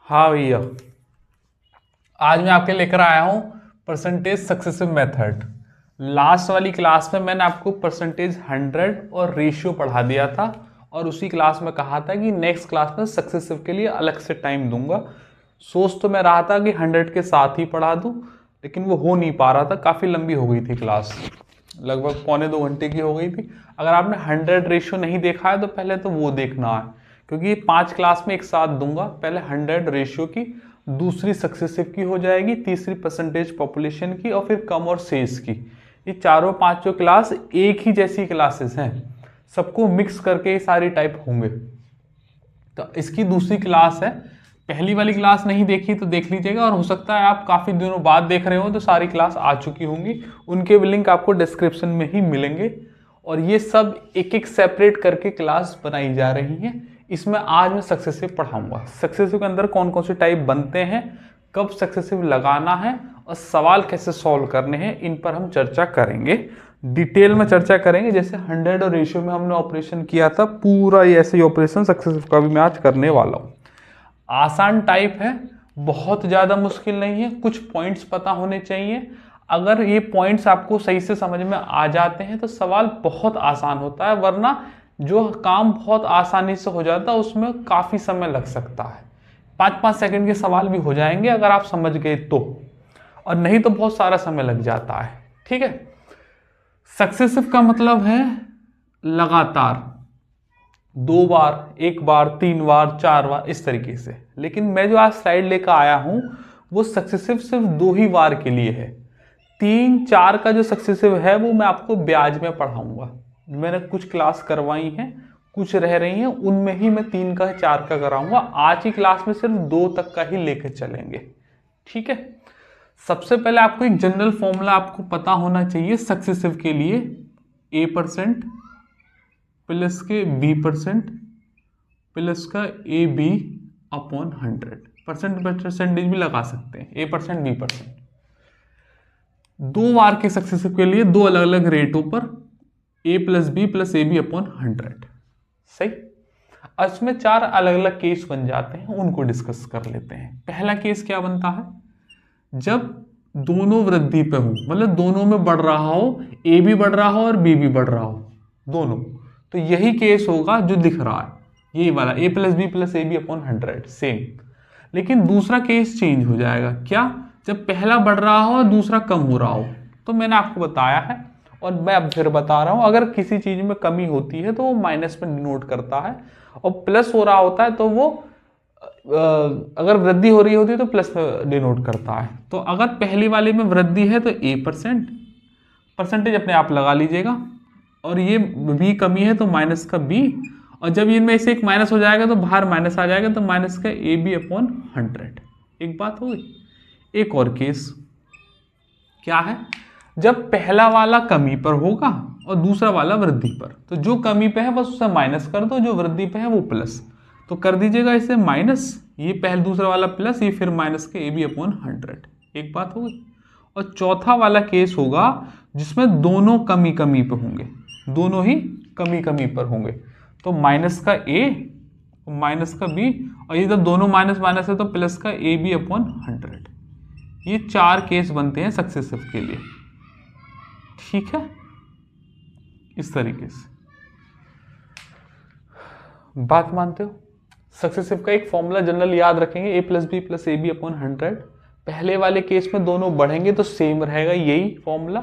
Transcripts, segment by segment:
हाँ भैया, आज मैं आपके लेकर आया हूँ परसेंटेज सक्सेसिव मेथड। लास्ट वाली क्लास में मैंने आपको परसेंटेज 100 और रेशियो पढ़ा दिया था, और उसी क्लास में कहा था कि नेक्स्ट क्लास में सक्सेसिव के लिए अलग से टाइम दूंगा। सोच तो मैं रहा था कि 100 के साथ ही पढ़ा दूं, लेकिन वो हो नहीं पा रहा था, काफ़ी लंबी हो गई थी क्लास, लगभग पौने 2 घंटे की हो गई थी। अगर आपने 100 रेशियो नहीं देखा है तो पहले तो वो देखना है, क्योंकि ये 5 क्लास में एक साथ दूंगा। पहले 100 रेशियो की, दूसरी सक्सेसिव की हो जाएगी, तीसरी परसेंटेज पॉपुलेशन की, और फिर कम और शेष की। ये चारों पांचों क्लास एक ही जैसी क्लासेस हैं, सबको मिक्स करके ये सारी टाइप होंगे। तो इसकी दूसरी क्लास है, पहली वाली क्लास नहीं देखी तो देख लीजिएगा, और हो सकता है आप काफ़ी दिनों बाद देख रहे हो तो सारी क्लास आ चुकी होंगी, उनके भी लिंक आपको डिस्क्रिप्शन में ही मिलेंगे। और ये सब एक एक सेपरेट करके क्लास बनाई जा रही हैं। इसमें आज मैं सक्सेसिव पढ़ाऊंगा, सक्सेसिव के अंदर कौन कौन से टाइप बनते हैं, कब सक्सेसिव लगाना है, और सवाल कैसे सॉल्व करने हैं, इन पर हम चर्चा करेंगे, डिटेल में चर्चा करेंगे। जैसे 100 और रेशियो में हमने ऑपरेशन किया था, पूरा ये ऐसे ही ऑपरेशन सक्सेसिव का भी मैं आज करने वाला हूँ। आसान टाइप है, बहुत ज़्यादा मुश्किल नहीं है, कुछ पॉइंट्स पता होने चाहिए। अगर ये पॉइंट्स आपको सही से समझ में आ जाते हैं तो सवाल बहुत आसान होता है, वरना जो काम बहुत आसानी से हो जाता है उसमें काफ़ी समय लग सकता है। 5-5 सेकंड के सवाल भी हो जाएंगे अगर आप समझ गए तो, और नहीं तो बहुत सारा समय लग जाता है। ठीक है, सक्सेसिव का मतलब है लगातार, 2 बार, 1 बार, 3 बार, 4 बार, इस तरीके से। लेकिन मैं जो आज स्लाइड लेकर आया हूं वो सक्सेसिव सिर्फ 2 ही बार के लिए है। 3-4 का जो सक्सेसिव है वो मैं आपको ब्याज में पढ़ाऊंगा। मैंने कुछ क्लास करवाई हैं, कुछ रह रही हैं, उनमें ही मैं 3 का 4 का कराऊंगा। आज की क्लास में सिर्फ 2 तक का ही लेकर चलेंगे। ठीक है, सबसे पहले आपको एक जनरल फॉर्मूला आपको पता होना चाहिए सक्सेसिव के लिए, A% प्लस के B% प्लस का AB अपॉन 100। परसेंटेज भी लगा सकते हैं, A% B%। 2 बार के सक्सेसिव के लिए 2 अलग अलग रेटों पर A plus B plus AB upon 100। सही, इसमें 4 अलग अलग केस बन जाते हैं, उनको डिस्कस कर लेते हैं। पहला केस क्या बनता है, जब दोनों वृद्धि पे हो, मतलब दोनों में बढ़ रहा हो, A भी बढ़ रहा हो और B भी बढ़ रहा हो, दोनों, तो यही केस होगा जो दिख रहा है, यही वाला A plus B plus AB upon 100 same. लेकिन दूसरा केस चेंज हो जाएगा, क्या, जब पहला बढ़ रहा हो और दूसरा कम हो रहा हो। तो मैंने आपको बताया है और मैं अब फिर बता रहा हूं, अगर किसी चीज में कमी होती है तो वो माइनस में डिनोट करता है, और प्लस हो रहा होता है तो वो अगर वृद्धि हो रही होती है तो प्लस में डिनोट करता है। तो अगर पहली वाले में वृद्धि है तो A%, परसेंटेज अपने आप लगा लीजिएगा, और ये B कमी है तो माइनस का B, और जब इनमें से एक माइनस हो जाएगा तो बाहर माइनस आ जाएगा, तो माइनस का AB अपॉन 100। एक बात हो गई। एक और केस क्या है, जब पहला वाला कमी पर होगा और दूसरा वाला वृद्धि पर, तो जो कमी पे है बस उसे माइनस कर दो, जो वृद्धि पे है वो प्लस। तो कर दीजिएगा इसे माइनस, ये पहले दूसरा वाला प्लस, ये फिर माइनस के AB अपॉन 100। एक बात हो गई। और चौथा वाला केस होगा जिसमें दोनों कमी कमी पे होंगे, दोनों ही कमी कमी पर होंगे, तो माइनस का A माइनस का B, और ये जब दोनों माइनस माइनस है तो प्लस का AB अपॉन 100। ये 4 केस बनते हैं सक्सेसिव के लिए। ठीक है, इस तरीके से बात मानते हो। सक्सेसिव का एक फॉर्मूला जनरल याद रखेंगे, A plus B plus AB upon 100। पहले वाले केस में दोनों बढ़ेंगे तो सेम रहेगा यही फॉर्मूला,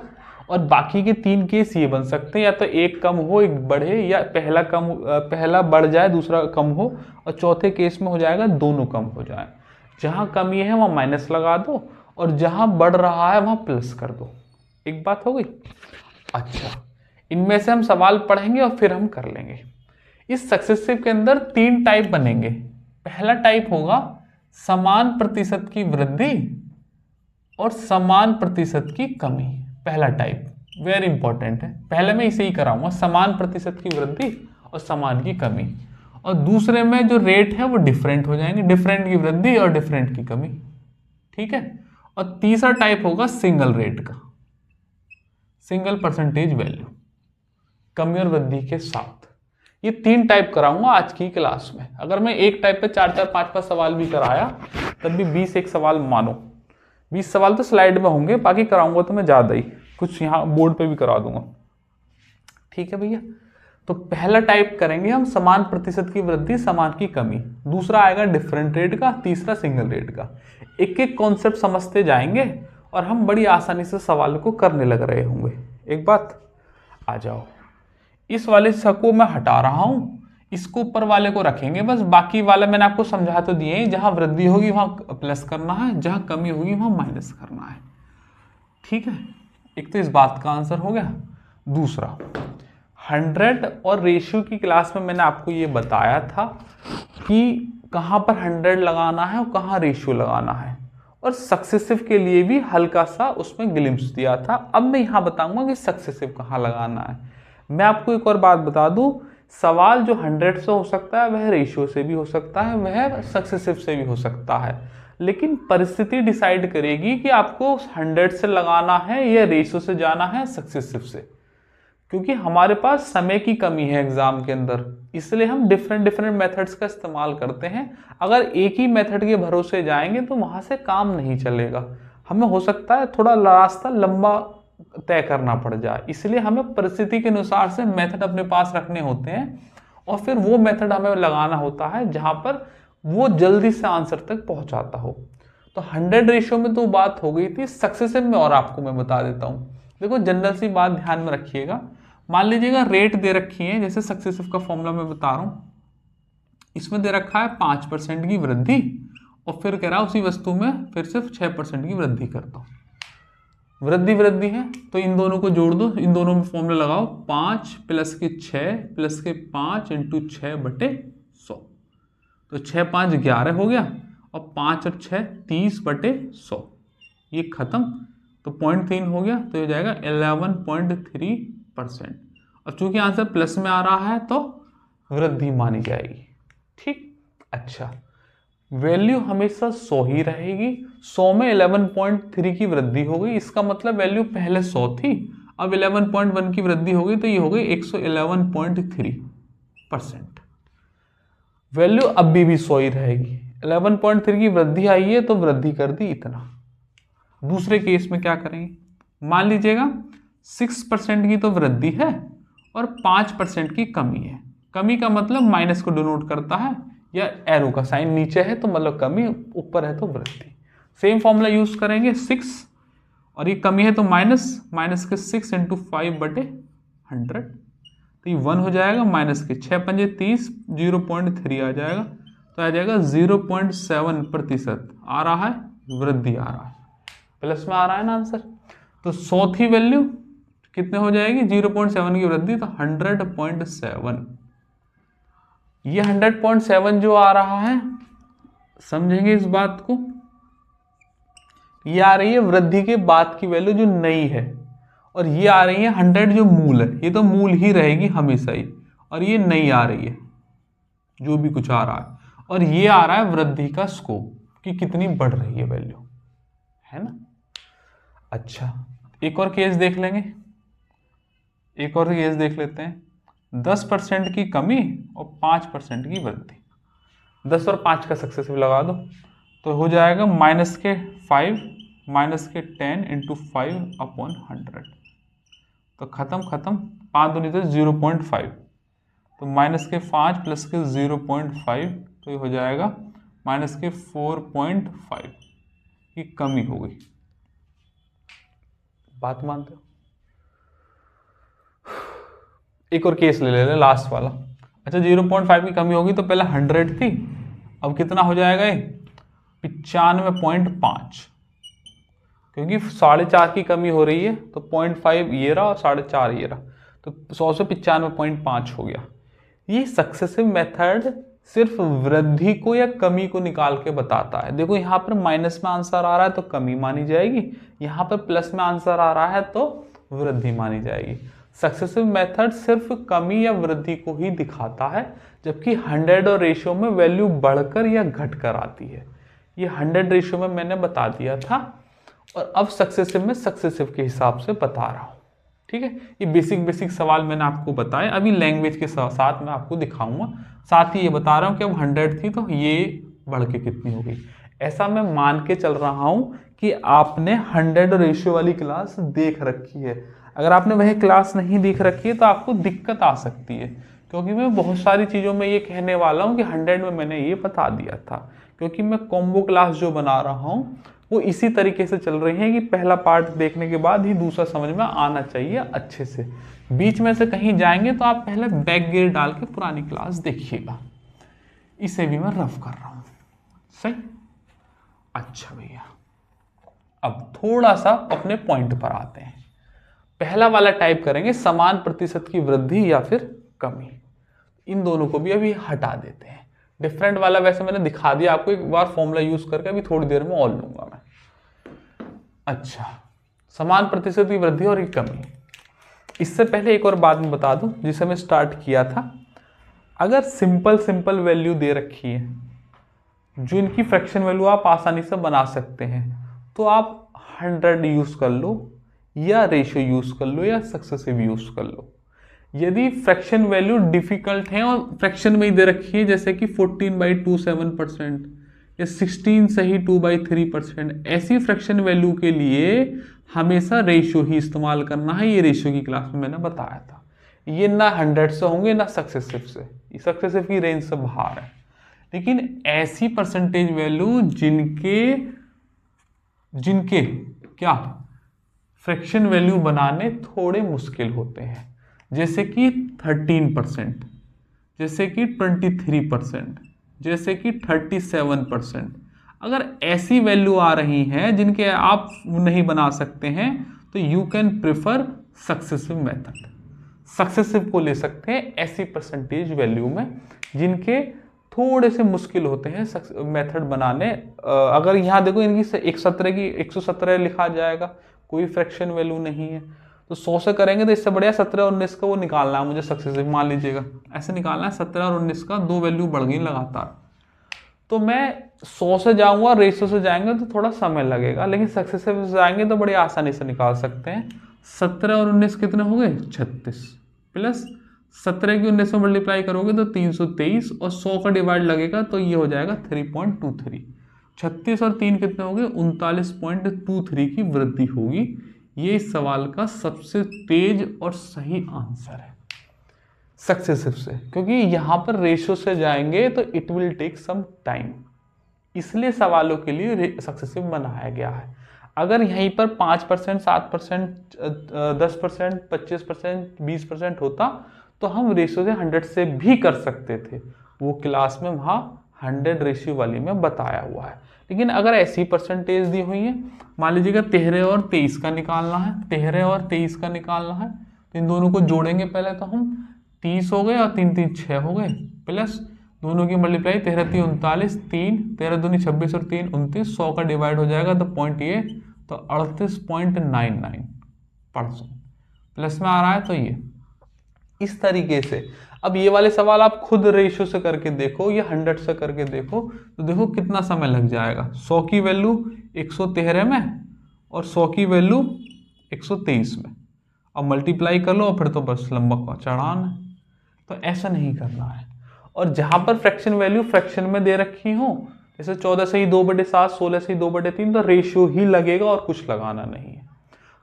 और बाकी के 3 केस ये बन सकते हैं, या तो एक कम हो एक बढ़े, या पहला बढ़ जाए दूसरा कम हो, और चौथे केस में हो जाएगा दोनों कम हो जाए। जहां कमी है वहां माइनस लगा दो, और जहां बढ़ रहा है वहां प्लस कर दो। एक बात हो गई। अच्छा, इनमें से हम सवाल पढ़ेंगे और फिर हम कर लेंगे। इस सक्सेसिव के अंदर 3 टाइप बनेंगे। पहला टाइप होगा समान प्रतिशत की वृद्धि और समान प्रतिशत की कमी। पहला टाइप वेरी इंपॉर्टेंट है, पहले मैं इसे ही कराऊंगा, समान प्रतिशत की वृद्धि और समान की कमी। और दूसरे में जो रेट है वो डिफरेंट हो जाएंगे, डिफरेंट की वृद्धि और डिफरेंट की कमी। ठीक है। और तीसरा टाइप होगा सिंगल रेट का, सिंगल परसेंटेज वैल्यू, कमी और वृद्धि के साथ। ये 3 टाइप कराऊंगा आज की क्लास में। अगर मैं एक टाइप पे 4-4, 5-5 सवाल भी कराया तब भी 20 एक सवाल मानो, 20 सवाल तो स्लाइड में होंगे, बाकी कराऊंगा तो मैं ज्यादा ही, कुछ यहाँ बोर्ड पे भी करा दूंगा। ठीक है भैया। तो पहला टाइप करेंगे हम समान प्रतिशत की वृद्धि समान की कमी, दूसरा आएगा डिफरेंट रेट का, तीसरा सिंगल रेट का। एक एक कॉन्सेप्ट समझते जाएंगे और हम बड़ी आसानी से सवाल को करने लग रहे होंगे। एक बात आ जाओ, इस वाले को मैं हटा रहा हूं, इसको ऊपर वाले को रखेंगे बस, बाकी वाला मैंने आपको समझा तो दिए, जहां वृद्धि होगी वहां प्लस करना है, जहां कमी होगी वहां माइनस करना है। ठीक है। एक तो इस बात का आंसर हो गया। दूसरा 100 और रेशियो की क्लास में मैंने आपको ये बताया था कि कहां पर 100 लगाना है और कहां रेशियो लगाना है, और सक्सेसिव के लिए भी हल्का सा उसमें ग्लिम्स दिया था। अब मैं यहां बताऊंगा कि सक्सेसिव कहां लगाना है। मैं आपको एक और बात बता दूं, सवाल जो 100 से हो सकता है वह रेशियो से भी हो सकता है, वह सक्सेसिव से भी हो सकता है, लेकिन परिस्थिति डिसाइड करेगी कि आपको 100 से लगाना है या रेशियो से जाना है सक्सेसिव से। क्योंकि हमारे पास समय की कमी है एग्जाम के अंदर, इसलिए हम डिफरेंट मेथड्स का इस्तेमाल करते हैं। अगर एक ही मेथड के भरोसे जाएंगे तो वहां से काम नहीं चलेगा, हमें हो सकता है थोड़ा रास्ता लंबा तय करना पड़ जाए, इसलिए हमें परिस्थिति के अनुसार से मेथड अपने पास रखने होते हैं और फिर वो मेथड हमें लगाना होता है जहां पर वो जल्दी से आंसर तक पहुंचाता हो। तो 100 रेशियो में तो बात हो गई थी, सक्सेसिव में और आपको मैं बता देता हूं। देखो जनरल सी बात ध्यान में रखिएगा, मान लीजिएगा रेट दे रखी है, जैसे सक्सेसिव का फॉर्मूला मैं बता रहा हूं, इसमें दे रखा है 5% की वृद्धि और फिर कह रहा है उसी वस्तु में फिर सिर्फ 6% की वृद्धि करता हूं। वृद्धि है तो इन दोनों को जोड़ दो, इन दोनों में फॉर्मूला लगाओ, 5 + के 6 + के 5 × 6/100। तो 6 5 11 हो गया और 5 और 6 30/100, ये खत्म। तो 0.3 हो गया, तो ये जाएगा 11.3%। अब चूंकि आंसर प्लस में आ रहा है तो वृद्धि मानी जाएगी। ठीक। अच्छा, वैल्यू हमेशा 100 ही रहेगी। 100 में 11.3 की वृद्धि हो गई, इसका मतलब वैल्यू पहले 100 थी, अब 11.1 की वृद्धि हो गई तो ये हो गई 111.3%। वैल्यू अभी भी 100 ही रहेगी, 11.3 की वृद्धि आई है तो वृद्धि कर दी इतना। दूसरे केस में क्या करेंगे, मान लीजिएगा 6% की तो वृद्धि है और 5% की कमी है। कमी का मतलब माइनस को डिनोट करता है, या एरो का साइन नीचे है तो मतलब कमी, ऊपर है तो वृद्धि। सेम फॉर्मूला यूज करेंगे, 6 और ये कमी है तो माइनस के 6 × 5/100, तो ये 1 हो जाएगा, माइनस के 6 पंजे 30, 0.3 आ जाएगा, तो आ जाएगा 0.7% आ रहा है, वृद्धि आ रहा है, प्लस में आ रहा है ना आंसर। तो 100 थी वैल्यू, कितने हो जाएगी, 0.7 की वृद्धि, तो 100.7। ये 100.7 जो आ रहा है, समझेंगे इस बात को, ये आ रही है वृद्धि के बाद की वैल्यू जो नई है, और ये आ रही है 100 जो मूल है, ये तो मूल ही रहेगी हमेशा ही, और ये नई आ रही है जो भी कुछ आ रहा है, और ये आ रहा है वृद्धि का स्कोप कि कितनी बढ़ रही है वैल्यू, है ना। अच्छा, एक और केस देख लेंगे, एक और केस देख लेते हैं। 10% की कमी और 5% की वृद्धि, 10 और 5 का सक्सेसिव लगा दो तो हो जाएगा -5 -10 × 5/100, तो खत्म, 5 दूनी तो 0.5, तो -5 + के 0.5, तो ये हो जाएगा -4.5 की कमी हो गई। बात मानते हो। एक और केस ले ले लास्ट वाला। अच्छा, 0.5 की कमी होगी तो पहले 100 थी, अब कितना हो जाएगा ये 95.5, क्योंकि 4.5 की कमी हो रही है तो 0.5 ये रहा और 4.5 ये रहा, तो 100 से 95.5 हो गया। ये सक्सेसिव मेथड सिर्फ वृद्धि को या कमी को निकाल के बताता है। देखो यहाँ पर माइनस में आंसर आ रहा है तो कमी मानी जाएगी, यहाँ पर प्लस में आंसर आ रहा है तो वृद्धि मानी जाएगी। सक्सेसिव मेथड सिर्फ कमी या वृद्धि को ही दिखाता है, जबकि 100 और रेशियो में वैल्यू बढ़कर या घटकर आती है। ये 100 रेशियो में मैंने बता दिया था और अब सक्सेसिव में सक्सेसिव के हिसाब से बता रहा हूँ। ठीक है, ये बेसिक सवाल मैंने आपको बताए। अभी लैंग्वेज के साथ मैं आपको दिखाऊंगा, साथ ही ये बता रहा हूँ कि अब 100 थी तो ये बढ़ के कितनी हो गई। ऐसा मैं मान के चल रहा हूँ कि आपने 100 रेशियो वाली क्लास देख रखी है। अगर आपने वह क्लास नहीं देख रखी है तो आपको दिक्कत आ सकती है, क्योंकि मैं बहुत सारी चीज़ों में ये कहने वाला हूँ कि 100 में मैंने ये बता दिया था, क्योंकि मैं कॉम्बो क्लास जो बना रहा हूँ वो इसी तरीके से चल रही है कि पहला पार्ट देखने के बाद ही दूसरा समझ में आना चाहिए अच्छे से। बीच में से कहीं जाएंगे तो आप पहले बैक गियर डाल के पुरानी क्लास देखिएगा। इसे भी मैं रफ कर रहा हूँ, सही। अच्छा भैया, अब थोड़ा सा अपने पॉइंट पर आते हैं। पहला वाला टाइप करेंगे समान प्रतिशत की वृद्धि या फिर कमी। इन दोनों को भी अभी हटा देते हैं। डिफरेंट वाला वैसे मैंने दिखा दिया आपको एक बार फॉर्मूला यूज करके, अभी थोड़ी देर में और लूंगा मैं। अच्छा, समान प्रतिशत की वृद्धि और एक कमी। इससे पहले एक और बात मैं बता दूं जिसे मैं स्टार्ट किया था। अगर सिंपल वैल्यू दे रखी है जो इनकी फ्रैक्शन वैल्यू आप आसानी से बना सकते हैं, तो आप 100 यूज कर लो या रेशियो यूज कर लो या सक्सेसिव यूज कर लो। यदि फ्रैक्शन वैल्यू डिफिकल्ट है और फ्रैक्शन में ही दे रखी है, जैसे कि 14/27% या 16 से ही 2/3%, ऐसी फ्रैक्शन वैल्यू के लिए हमेशा रेशियो ही इस्तेमाल करना है। ये रेशियो की क्लास में मैंने बताया था। ये ना 100 से होंगे ना सक्सेसिव से, सक्सेसिव की रेंज से बाहर है। लेकिन ऐसी परसेंटेज वैल्यू जिनके क्या फ्रैक्शन वैल्यू बनाने थोड़े मुश्किल होते हैं, जैसे कि 13%, जैसे कि 23%, जैसे कि 37%। अगर ऐसी वैल्यू आ रही हैं जिनके आप नहीं बना सकते हैं तो you can prefer successive method. Successive को ले सकते हैं ऐसी परसेंटेज वैल्यू में जिनके थोड़े से मुश्किल होते हैं मेथड बनाने। अगर यहाँ देखो इनकी 117 की 117 लिखा जाएगा, कोई फ्रैक्शन वैल्यू नहीं है, तो 100 से करेंगे तो इससे बढ़िया 17 और 19 का वो निकालना है मुझे सक्सेसिव। मान लीजिएगा ऐसे निकालना है 17 और 19 का, दो वैल्यू बढ़ गई लगातार, तो मैं 100 से जाऊंगा, रेशियो से जाएंगे तो थोड़ा समय लगेगा, लेकिन सक्सेसिव से जाएंगे तो बड़ी आसानी से निकाल सकते हैं। 17 और 19 कितने हो गए? 36 प्लस 17 की 19 में मल्टीप्लाई करोगे तो 323 और 100 का डिवाइड लगेगा तो ये हो जाएगा 3.23। 36 और 3 कितने हो गए? 39.23 की वृद्धि होगी। ये इस सवाल का सबसे तेज और सही आंसर है सक्सेसिव से, क्योंकि यहां पर रेशियो से जाएंगे तो it will take some time, इसलिए सवालों के लिए सक्सेसिव बनाया गया है। अगर यहीं पर 5%, 7%, 10%, 25%, 20% होता तो हम रेशियो से 100 से भी कर सकते थे। वो क्लास में वहाँ 100 रेशियो वाली में बताया हुआ है। लेकिन अगर ऐसी परसेंटेज दी हुई है, मान लीजिएगा 13 और 23 का निकालना है, 13 और 23 का निकालना है, तो इन दोनों को जोड़ेंगे पहले तो हम, 30 हो गए और 3 3 6 हो गए, प्लस दोनों की मल्टीप्लाई 13 3 39, 3 13 दूनी 26 और 3 29, 100 का डिवाइड हो जाएगा तो पॉइंट ये, तो 38.99%। प्लस में आ रहा है तो ये इस तरीके से। अब ये वाले सवाल आप खुद रेशियो से करके देखो या 100 से करके देखो तो देखो कितना समय लग जाएगा। 100 की वैल्यू 113 में और 100 की वैल्यू 123 में, अब मल्टीप्लाई कर लो और फिर तो बस लंबा चढ़ान है। तो ऐसा नहीं करना है। और जहां पर फ्रैक्शन वैल्यू फ्रैक्शन में दे रखी हो, जैसे 14 से ही 2/7, 16 से ही 2/3, तो रेशियो ही लगेगा और कुछ लगाना नहीं है।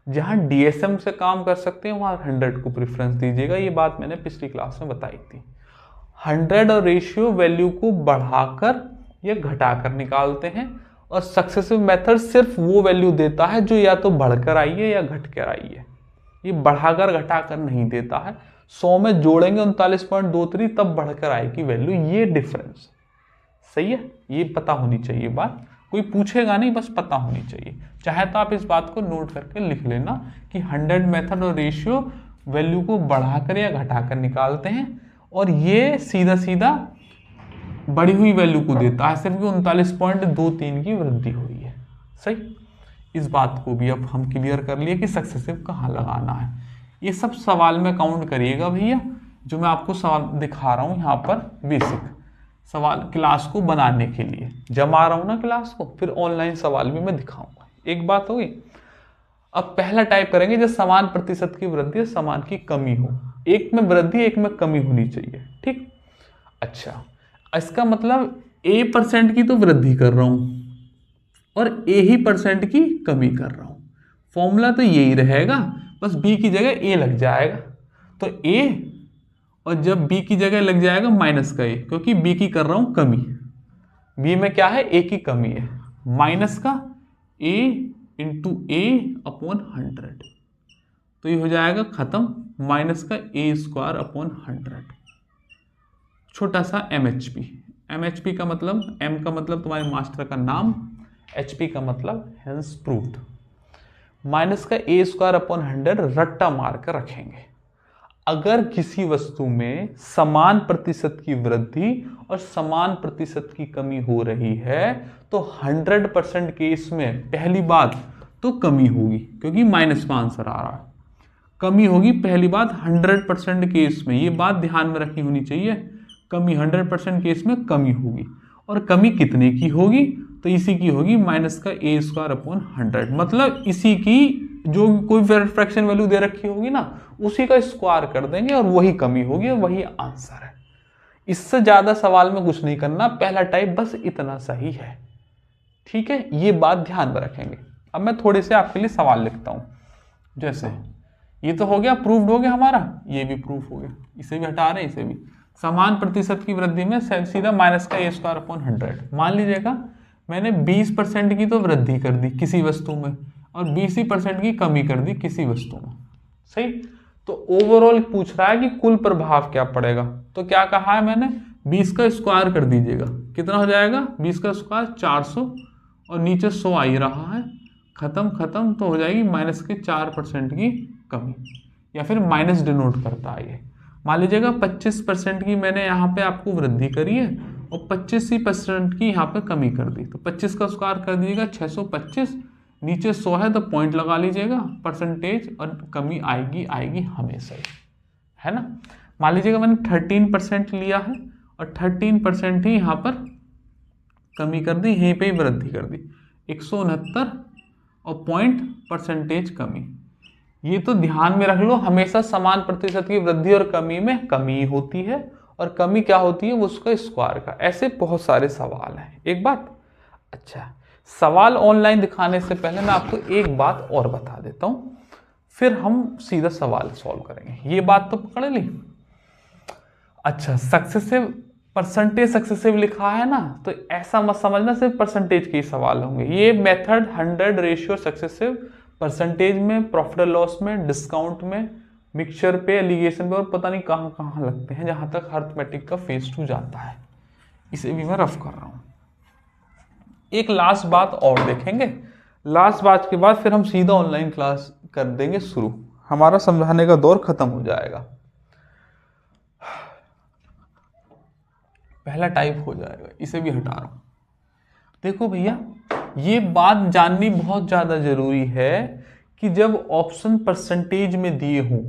जहां डीएसएम से काम कर सकते हैं वहां 100 को प्रेफरेंस दीजिएगा। ये बात मैंने पिछली क्लास में बताई थी। 100 और रेशियो वैल्यू को बढ़ाकर या घटाकर निकालते हैं, और सक्सेसिव मेथड सिर्फ वो वैल्यू देता है जो या तो बढ़कर आई है या घटकर आई है। ये बढ़ाकर घटाकर नहीं देता है। 100 में जोड़ेंगे 39.23 तब बढ़कर आएगी वैल्यू, ये डिफरेंस। सही है, ये पता होनी चाहिए बात, कोई पूछेगा नहीं, बस पता होनी चाहिए। चाहे तो आप इस बात को नोट करके लिख लेना कि 100 मेथड और रेशियो वैल्यू को बढ़ाकर या घटाकर निकालते हैं, और ये सीधा सीधा बढ़ी हुई वैल्यू को देता है, सिर्फ 39.23 की वृद्धि हुई है। सही, इस बात को भी अब हम क्लियर कर लिए कि सक्सेसिव कहाँ लगाना है। ये सब सवाल में काउंट करिएगा भैया, जो मैं आपको सवाल दिखा रहा हूँ यहाँ पर बेसिक सवाल क्लास को बनाने के लिए जमा रहा हूँ ना क्लास को, फिर ऑनलाइन सवाल भी मैं दिखाऊंगा। एक बात होगी। अब पहला टाइप करेंगे जब समान प्रतिशत की वृद्धि और समान की कमी हो, एक में वृद्धि एक में कमी होनी चाहिए। ठीक, अच्छा, इसका मतलब A% की तो वृद्धि कर रहा हूं और A ही % की कमी कर रहा हूं। फॉर्मूला तो यही रहेगा, बस B की जगह A लग जाएगा। तो A और जब B की जगह लग जाएगा माइनस का A, क्योंकि B की कर रहा हूं कमी। B में क्या है, A की कमी है, माइनस का A इंटू A/100। तो ये हो जाएगा खत्म, माइनस का A² 100। छोटा सा MHP, MHP का मतलब, M का मतलब तुम्हारे मास्टर का नाम, HP का मतलब हेंस प्रूव्ड। माइनस का A² 100 रट्टा मार कर रखेंगे। अगर किसी वस्तु में समान प्रतिशत की वृद्धि और समान प्रतिशत की कमी हो रही है तो 100% केस में पहली बात तो कमी होगी, क्योंकि माइनस का आंसर आ रहा है, कमी होगी पहली बात 100% केस में। ये बात ध्यान में रखनी होनी चाहिए, कमी 100% केस में कमी होगी। और कमी कितने की होगी, तो इसी की होगी माइनस का A² 100, मतलब इसी की जो कोई फ्रैक्शन वैल्यू दे रखी होगी ना, उसी का स्क्वायर कर देंगे और वही कमी होगी और वही आंसर है। इससे ज्यादा सवाल में कुछ नहीं करना, पहला टाइप बस इतना सही है। ठीक है, ये बात ध्यान में रखेंगे। अब मैं थोड़े से आपके लिए सवाल लिखता हूं, जैसे ये तो हो गया, प्रूव्ड हो गया हमारा, ये भी प्रूफ हो गया, इसे भी हटा रहे हैं, इसे भी। समान प्रतिशत की वृद्धि में सीधा माइनस का A² 100। मान लीजिएगा मैंने 20% की तो वृद्धि कर दी किसी वस्तु में और 20% की कमी कर दी किसी वस्तु में। सही, तो ओवरऑल पूछ रहा है कि कुल प्रभाव क्या पड़ेगा। तो क्या कहा है मैंने, 20 का स्क्वायर कर दीजिएगा, कितना हो जाएगा, 20 का स्क्वायर 400 और नीचे 100 आ ही रहा है, खत्म खत्म, तो हो जाएगी माइनस के 4% की कमी, या फिर माइनस डिनोट करता है ये। मान लीजिएगा 25% की मैंने यहाँ पे आपको वृद्धि करी है और 25% की यहाँ पे कमी कर दी, तो 25 का स्क्वायर कर दीजिएगा 625, नीचे 100 है तो पॉइंट लगा लीजिएगा, परसेंटेज, और कमी आएगी आएगी हमेशा ही, है ना। मान लीजिएगा मैंने 13% लिया है और 13% ही यहाँ पर कमी कर दी, यहीं पे ही वृद्धि कर दी, 169 और पॉइंट परसेंटेज कमी। ये तो ध्यान में रख लो, हमेशा समान प्रतिशत की वृद्धि और कमी में कमी होती है, और कमी क्या होती है, वो उसका स्क्वायर का। ऐसे बहुत सारे सवाल हैं। एक बात, अच्छा, सवाल ऑनलाइन दिखाने से पहले मैं आपको एक बात और बता देता हूं, फिर हम सीधा सवाल सॉल्व करेंगे। ये बात तो पकड़ ली। अच्छा, सक्सेसिव परसेंटेज सक्सेसिव लिखा है ना, तो ऐसा मत समझना सिर्फ परसेंटेज के ही सवाल होंगे। ये मेथड 100 रेशियो सक्सेसिव, परसेंटेज में, प्रॉफिट और लॉस में, डिस्काउंट में, मिक्सचर पे, एलिगेशन पे, और पता नहीं कहां कहां लगते हैं, जहां तक अरिथमेटिक का फेज 2 जाता है। इसे भी मैं रफ कर रहा हूं। एक लास्ट बात और देखेंगे, लास्ट बात के बाद फिर हम सीधा ऑनलाइन क्लास कर देंगे शुरू, हमारा समझाने का दौर खत्म हो जाएगा, पहला टाइप हो जाएगा। इसे भी हटा रहा हूं। देखो भैया, ये बात जाननी बहुत ज्यादा जरूरी है कि जब ऑप्शन परसेंटेज में दिए हों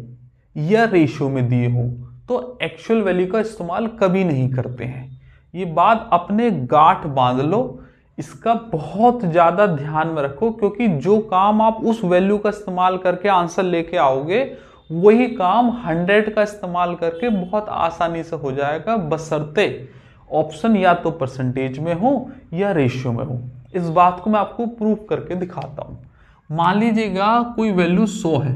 या रेशियो में दिए हों तो एक्चुअल वैल्यू का इस्तेमाल कभी नहीं करते हैं। ये बात अपने गांठ बांध लो, इसका बहुत ज्यादा ध्यान में रखो, क्योंकि जो काम आप उस वैल्यू का इस्तेमाल करके आंसर लेके आओगे, वही काम 100 का इस्तेमाल करके बहुत आसानी से हो जाएगा, बशर्ते ऑप्शन या तो परसेंटेज में हो या रेशियो में हो। इस बात को मैं आपको प्रूफ करके दिखाता हूं। मान लीजिएगा कोई वैल्यू 100 है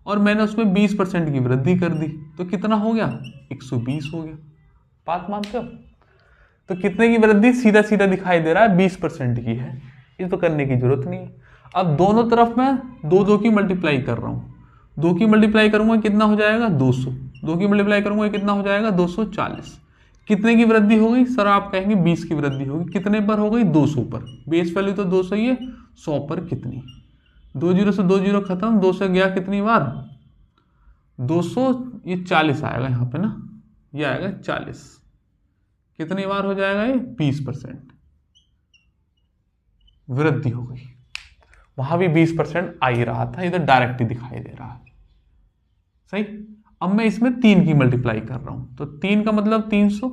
और मैंने उसमें 20% की वृद्धि कर दी, तो कितना हो गया, 120 हो गया। बात मानते हो? तो कितने की वृद्धि सीधा सीधा दिखाई दे रहा है, 20% की है, ये तो करने की जरूरत नहीं है। अब दोनों तरफ मैं 2 की मल्टीप्लाई कर रहा हूं, 2 की मल्टीप्लाई करूंगा कितना हो जाएगा, 200, 2 की मल्टीप्लाई करूंगा कितना हो जाएगा, 240। कितने की वृद्धि होगी सर, आप कहेंगे 20 की वृद्धि होगी। कितने पर हो गई, 200 पर। बेस वैल्यू तो 200 ही है, 100 पर कितनी, 2 जीरो से 2 जीरो खत्म, 2 से गया कितनी बार, 200, ये 40 आएगा यहाँ पे ना, ये आएगा 40, कितनी बार हो जाएगा ये? 20% वृद्धि हो गई। वहां भी 20% आ ही रहा था, इधर डायरेक्ट ही दिखाई दे रहा है। सही। अब मैं इसमें 3 की मल्टीप्लाई कर रहा हूं, तो 3 का मतलब 300,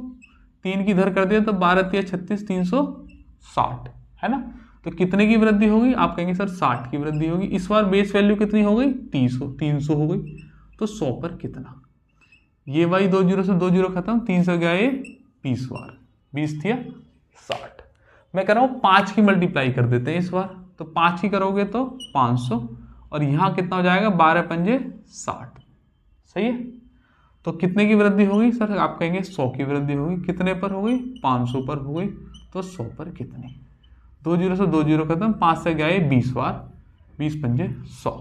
3 की इधर कर दिया तो 12 3 36, 360 है ना। तो कितने की वृद्धि होगी? आप कहेंगे सर 60 की वृद्धि होगी। इस बार बेस वैल्यू कितनी हो गई? 300 हो गई। तो 100 पर कितना? ये भाई 2 जीरो से 2 जीरो खत्म, 300 गया ये 20 बार, 20 थी 60। मैं कह रहा हूं 5 की मल्टीप्लाई कर देते हैं इस बार, तो 5 की करोगे तो 500, और यहां कितना हो जाएगा? 12 पंजे 60। सही है। तो कितने की वृद्धि होगी सर? आप कहेंगे 100 की वृद्धि होगी। कितने पर हो गई? 500 पर हो गई। तो 100 पर कितनी? 2 जीरो से 2 जीरो खत्म, 5 से गए 20 बार, 20 पंजे 100,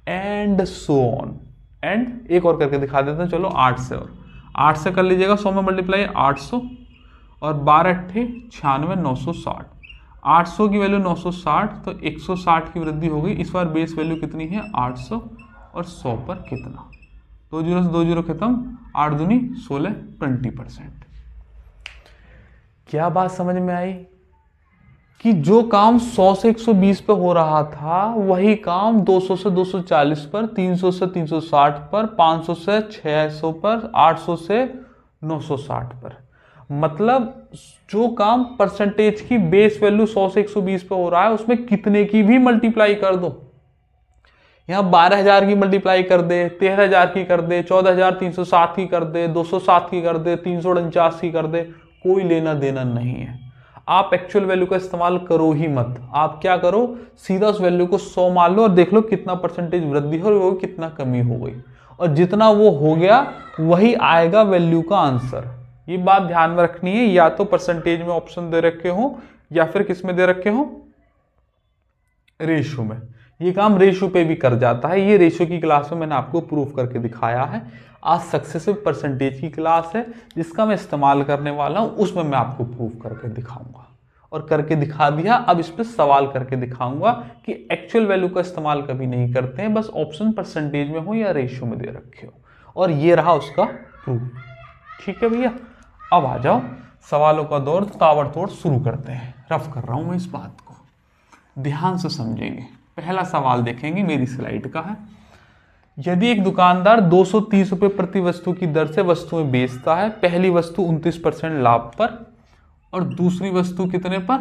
एंड सो ऑन। एंड एक और करके दिखा देते हैं, चलो 8 से, और 8 से कर लीजिएगा 100 में मल्टीप्लाई, 800 और 12 अट्ठे 96, 960। 800 की वैल्यू 960, तो 160 की वृद्धि हो गई। इस बार बेस वैल्यू कितनी है? 800, और 100 पर कितना? 2 जीरो से 2 जीरो खत्म, 8 दूनी 16, 20%। क्या बात समझ में आई कि जो काम 100 से 120 पे हो रहा था, वही काम 200 से 240 पर, 300 से 360 पर, 500 से 600 पर, 800 से 960 पर। मतलब जो काम परसेंटेज की बेस वैल्यू 100 से 120 पे हो रहा है, उसमें कितने की भी मल्टीप्लाई कर दो, यहां 12,000 की मल्टीप्लाई कर दे, 13,000 की कर दे, 14,360 की कर दे, 207 की कर दे, 349 की कर दे, कोई लेना देना नहीं है। आप एक्चुअल वैल्यू का इस्तेमाल करो ही मत। आप क्या करो, सीधा उस वैल्यू को 100 मान लो और देख लो कितना परसेंटेज वृद्धि हो गई, कितना कमी हो गई, और जितना वो हो गया वही आएगा वैल्यू का आंसर। ये बात ध्यान में रखनी है। या तो परसेंटेज में ऑप्शन दे रखे हो, या फिर किस में दे रखे हो? रेशियो में। ये काम रेशियो पे भी कर जाता है। ये रेशियो की क्लास में मैंने आपको प्रूफ करके दिखाया है। आज सक्सेसिव परसेंटेज की क्लास है जिसका मैं इस्तेमाल करने वाला हूं, उसमें मैं आपको प्रूफ करके दिखाऊंगा, और करके दिखा दिया। अब इस पर सवाल करके दिखाऊंगा कि एक्चुअल वैल्यू का इस्तेमाल कभी नहीं करते हैं, बस ऑप्शन परसेंटेज में हो या रेशियो में दे रखे हो, और ये रहा उसका प्रूफ। ठीक है भैया, अब आ जाओ सवालों का दौर ताबड़तोड़ शुरू करते हैं। रफ कर रहा हूं मैं इस बात को, ध्यान से समझेंगे। पहला सवाल देखेंगे, मेरी स्लाइड का है। यदि एक दुकानदार 230 रुपये प्रति वस्तु की दर से वस्तुएं बेचता है, पहली वस्तु 29% लाभ पर और दूसरी वस्तु कितने पर?